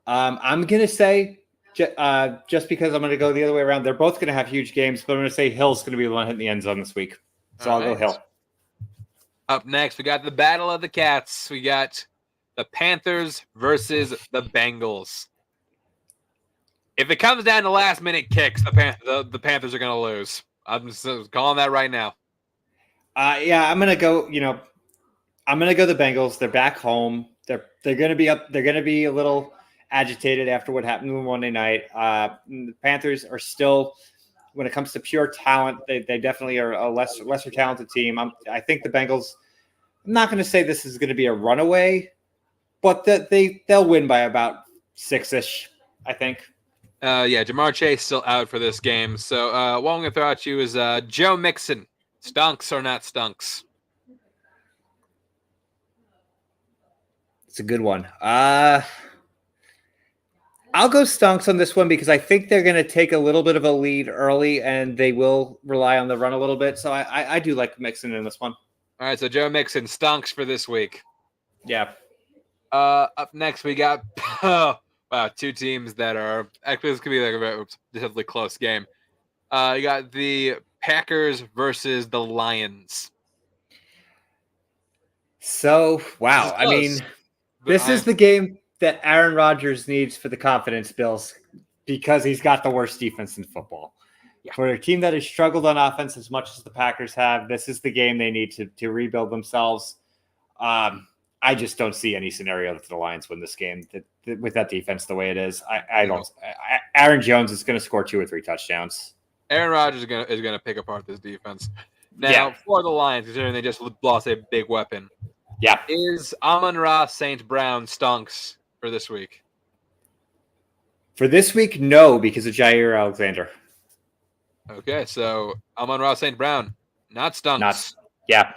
I'm going to say, just because I'm going to go the other way around, they're both going to have huge games, but I'm going to say Hill's going to be the one hitting the end zone this week. So I'll go Hill. Up next, we got the Battle of the Cats. We got the Panthers versus the Bengals. If it comes down to last-minute kicks, the Panthers are going to lose. I'm just calling that right now. Yeah, I'm gonna go. I'm gonna go the Bengals. They're back home. They're gonna be up. They're gonna be a little agitated after what happened on Monday night. The Panthers are still, when it comes to pure talent, they definitely are a lesser talented team. I think the Bengals. I'm not gonna say this is gonna be a runaway, but they'll win by about 6-ish. I think. Yeah, Jamar Chase still out for this game. So what I'm going to throw at you is Joe Mixon. Stunks or not stunks? It's a good one. I'll go stunks on this one because I think they're going to take a little bit of a lead early and they will rely on the run a little bit. So I do like Mixon in this one. All right, so Joe Mixon, stunks for this week. Yeah. Up next, we got... two teams that are actually this could be like a deceptively close game. You got the Packers versus the Lions. So wow, I mean, this is the game. that Aaron Rodgers needs for the confidence Bills because he's got the worst defense in football. Yeah. For a team that has struggled on offense as much as the Packers have, this is the game they need to rebuild themselves. I just don't see any scenario that the Lions win this game with that defense the way it is. I don't. Aaron Jones is going to score 2 or 3 touchdowns. Aaron Rodgers is gonna pick apart this defense. Now, for the Lions, considering they just lost a big weapon, is Amon-Ra St. Brown stunks for this week? For this week, no, because of Jair Alexander. Okay, so Amon-Ra St. Brown, not stunks. Yeah.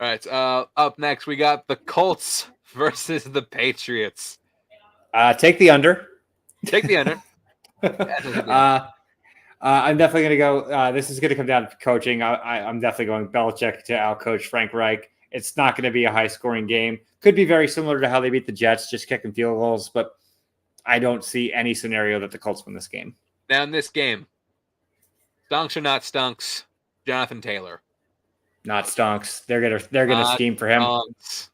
All right, up next, we got the Colts versus the Patriots. Take the under. Take the under. I'm definitely going to go. This is going to come down to coaching. I'm definitely going Belichick to outcoach Frank Reich. It's not going to be a high-scoring game. Could be very similar to how they beat the Jets, just kicking field goals, but I don't see any scenario that the Colts win this game. Now, in this game, stunks or not stunks, Jonathan Taylor. Not stonks. They're gonna scheme for him. Stunks.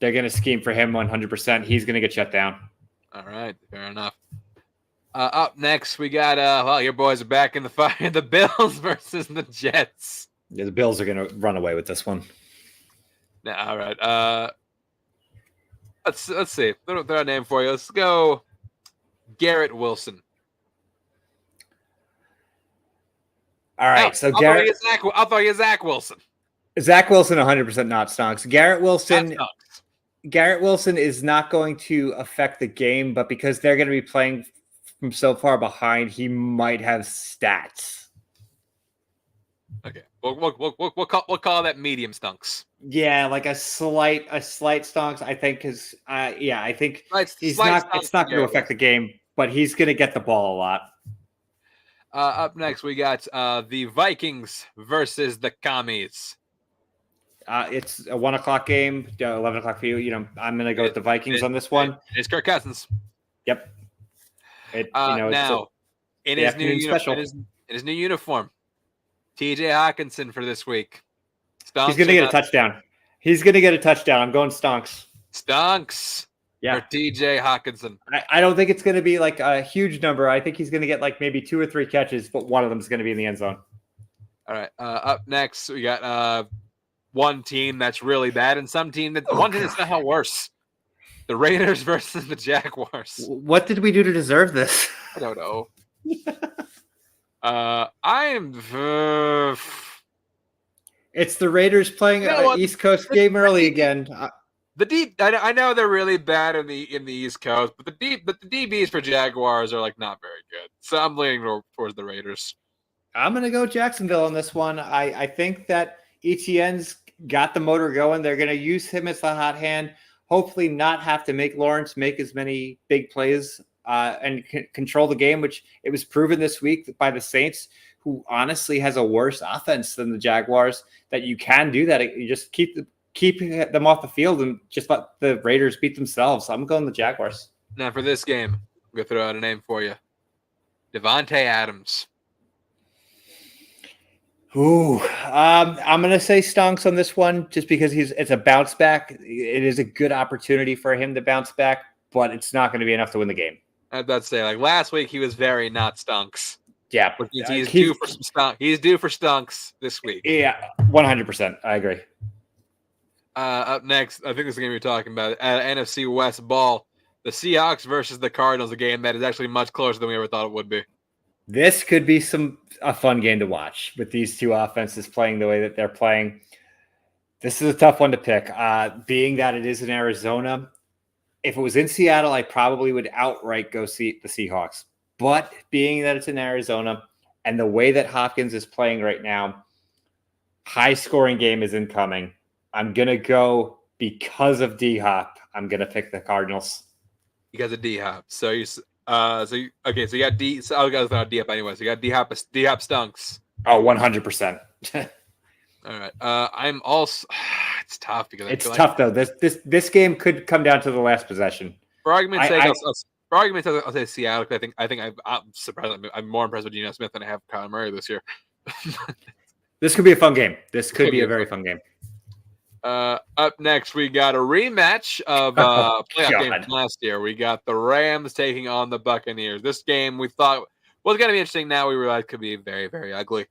They're gonna scheme for him 100%. He's gonna get shut down. All right, fair enough. Up next, we got your boys are back in the fire. The Bills versus the Jets. Yeah, the Bills are gonna run away with this one. Now, all right. Let's see. Throw a name for you. Let's go. Garrett Wilson. All right, so I'll throw you Zach Wilson. Zach Wilson 100% not stonks. Garrett Wilson is not going to affect the game, but because they're going to be playing from so far behind, he might have stats. Okay, we'll call that medium stunks. Yeah, like a slight stonks. I think because I think it's not going to affect the game, but he's going to get the ball a lot. Up next, we got the Vikings versus the Commies. It's a 1:00 game, 11:00 for you. I'm going to go with the Vikings on this one. It's Kirk Cousins. Yep. Now, in his new uniform, T.J. Hawkinson for this week. Stunks. He's going to get a touchdown. He's going to get a touchdown. I'm going stonks. Stunks. Yeah. For T.J. Hawkinson. I don't think it's going to be like a huge number. I think he's going to get like maybe 2 or 3 catches, but one of them is going to be in the end zone. All right. Up next, we got one team that's really bad and one team that's somehow worse. The Raiders versus the Jaguars. What did we do to deserve this? I don't know. It's the Raiders playing an East Coast game early again. I know they're really bad in the East Coast, but the DBs for Jaguars are like not very good. So I'm leaning towards the Raiders. I'm gonna go Jacksonville on this one. I think that Etienne's got the motor going. They're gonna use him as the hot hand. Hopefully, not have to make Lawrence make as many big plays and control the game, which it was proven this week by the Saints, who honestly has a worse offense than the Jaguars. That you can do that. You just keep them off the field and just let the Raiders beat themselves. I'm going the Jaguars. Now for this game, I'm going to throw out a name for you. Devontae Adams. Ooh, I'm going to say stonks on this one just because it's a bounce back. It is a good opportunity for him to bounce back, but it's not going to be enough to win the game. I'd about to say, like last week, he was very not stunks. Yeah. But he's due for some stunk. He's due for stunks this week. Yeah, 100%. I agree. Up next, I think this is the game we're talking about. NFC West ball. The Seahawks versus the Cardinals, a game that is actually much closer than we ever thought it would be. This could be a fun game to watch with these two offenses playing the way that they're playing. This is a tough one to pick. Being that it is in Arizona, if it was in Seattle, I probably would outright go see the Seahawks. But being that it's in Arizona and the way that Hopkins is playing right now, high-scoring game is incoming. I'm going to go because of D-Hop. I'm going to pick the Cardinals. Because of D-Hop. So you got D. So I'll go without D-Hop anyway. So you got D-Hop. D-Hop stunks. Oh, 100%. All right. I'm also. It's tough because it's tough though. This game could come down to the last possession. For argument's sake, I'll say Seattle. I think I'm surprised. I'm more impressed with Geno Smith than I have Kyler Murray this year. This could be a fun game. This could be a very fun game. Up next, we got a rematch of playoff game from last year. We got the Rams taking on the Buccaneers. This game we thought was going to be interesting. Now we realize could be very, very ugly.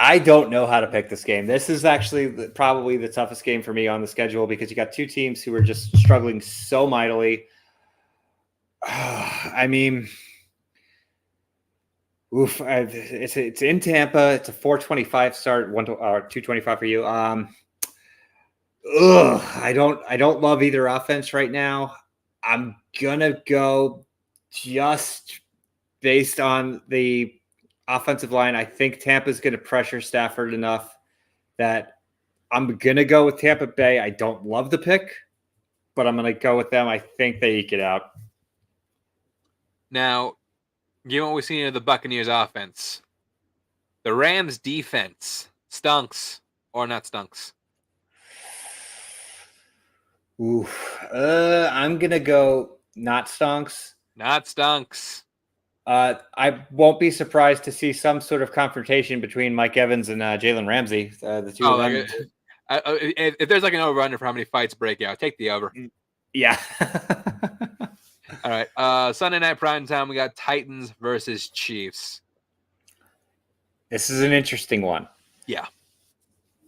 I don't know how to pick this game. This is actually probably the toughest game for me on the schedule because you got two teams who are just struggling so mightily. I mean, it's in Tampa. It's a 4:25 start, 2:25 for you. I don't love either offense right now. I'm gonna go just based on the offensive line. I think Tampa's going to pressure Stafford enough that I'm going to go with Tampa Bay. I don't love the pick, but I'm going to go with them. I think they eke it out. Now, given what we've seen of the Buccaneers offense, the Rams defense stunks or not stunks? I'm going to go not stunks. Not stunks. I won't be surprised to see some sort of confrontation between Mike Evans and Jalen Ramsey. The two of them. If there's like an over-under for how many fights break out, take the over. Yeah. All right. Sunday night prime time, we got Titans versus Chiefs. This is an interesting one. Yeah.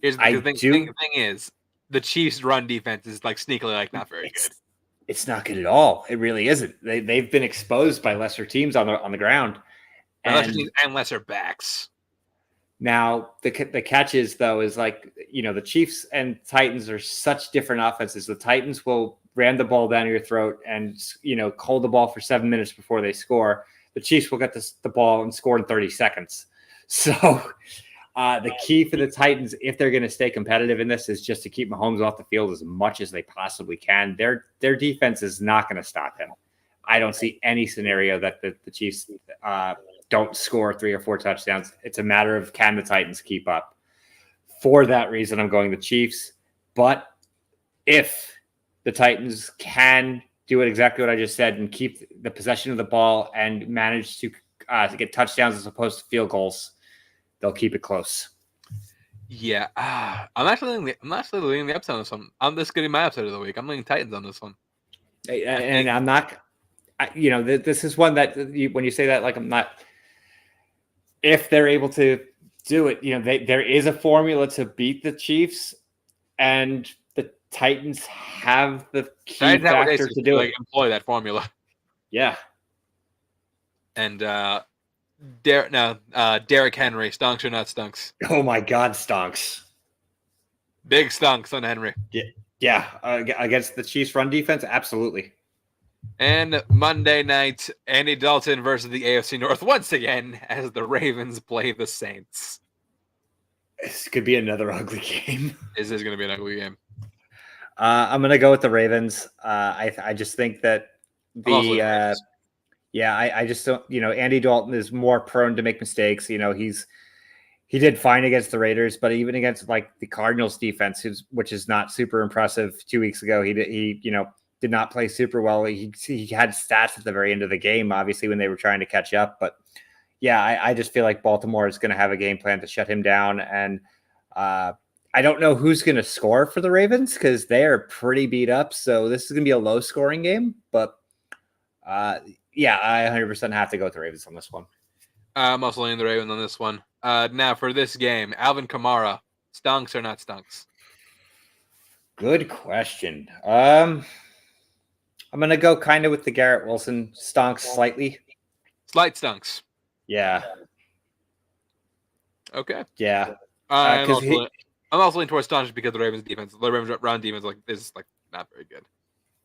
Here's the thing is, the Chiefs' run defense is like sneakily like not very good. It's not good at all. It really isn't. They've been exposed by lesser teams on the ground, lesser teams and lesser backs. Now the catch is though is like the Chiefs and Titans are such different offenses. The Titans will ram the ball down your throat and hold the ball for 7 minutes before they score. The Chiefs will get the ball and score in 30 seconds. So the key for the Titans, if they're going to stay competitive in this, is just to keep Mahomes off the field as much as they possibly can. Their defense is not going to stop him. I don't see any scenario that the Chiefs don't score 3 or 4 touchdowns. It's a matter of can the Titans keep up. For that reason, I'm going the Chiefs. But if the Titans can do it exactly what I just said and keep the possession of the ball and manage to get touchdowns as opposed to field goals, they'll keep it close. Yeah, I'm actually leaning the upside on this one. I'm just getting my upside of the week. I'm leaning Titans on this one, and I'm not. This is one that when you say that, like I'm not. If they're able to do it, there is a formula to beat the Chiefs, and the Titans have the key factor to do it. Employ that formula. Yeah, and Derrick Henry, stunks or not stunks? Oh my God, stunks. Big stunks on Henry. Yeah. Against the Chiefs' run defense, absolutely. And Monday night, Andy Dalton versus the AFC North once again as the Ravens play the Saints. This could be another ugly game. This is going to be an ugly game. I'm going to go with the Ravens. I just think that I just don't, Andy Dalton is more prone to make mistakes. He did fine against the Raiders, but even against like the Cardinals defense, which is not super impressive 2 weeks ago, he did not play super well. He had stats at the very end of the game, obviously when they were trying to catch up, but yeah, I just feel like Baltimore is going to have a game plan to shut him down. And I don't know who's going to score for the Ravens because they are pretty beat up. So this is going to be a low scoring game, but yeah, I 100% have to go with the Ravens on this one. I'm also leaning the Ravens on this one. Now for this game, Alvin Kamara, stunks or not stunks? Good question. I'm going to go kind of with the Garrett Wilson, stunks slightly. Slight stunks. Yeah. Okay. Yeah. I'm also leaning towards stunks because the Ravens run defense is not very good.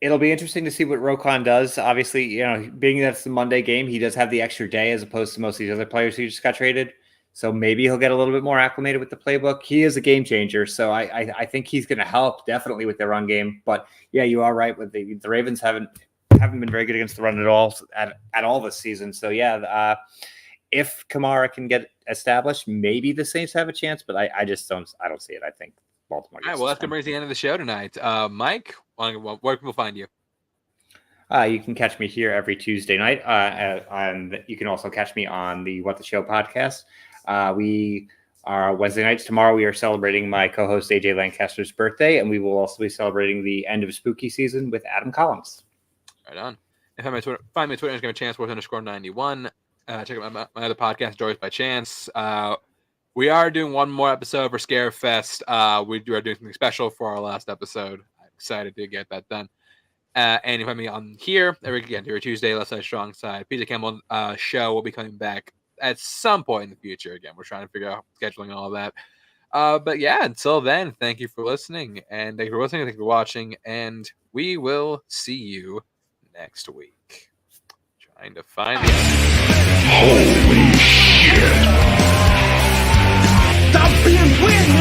It'll be interesting to see what Roquan does. Obviously, being that's the Monday game, he does have the extra day as opposed to most of these other players who just got traded. So maybe he'll get a little bit more acclimated with the playbook. He is a game changer, so I think he's going to help definitely with their run game. But yeah, you are right. With the Ravens haven't been very good against the run at all this season. So yeah, if Kamara can get established, maybe the Saints have a chance. But I just don't see it. I think Baltimore. All right, well, that's going to bring us to the end of the show tonight. Mike, where can people find you? You can catch me here every Tuesday night. And you can also catch me on the What the Show podcast. We Wednesday nights. Tomorrow we are celebrating my co-host AJ Lancaster's birthday, and we will also be celebrating the end of spooky season with Adam Collins. Right on. And find me on Twitter, Instagram, Chance_91. Check out my other podcast, Stories by Chance. We are doing one more episode for Scarefest. We are doing something special for our last episode. I'm excited to get that done. And you find me on here every Tuesday, Left Side, Strong Side. PJ Campbell show will be coming back at some point in the future. Again, we're trying to figure out scheduling and all that. But yeah, until then, thank you for listening. And thank you for listening. Thank you for watching. And we will see you next week. Trying to find the Holy shit! Stop being weird!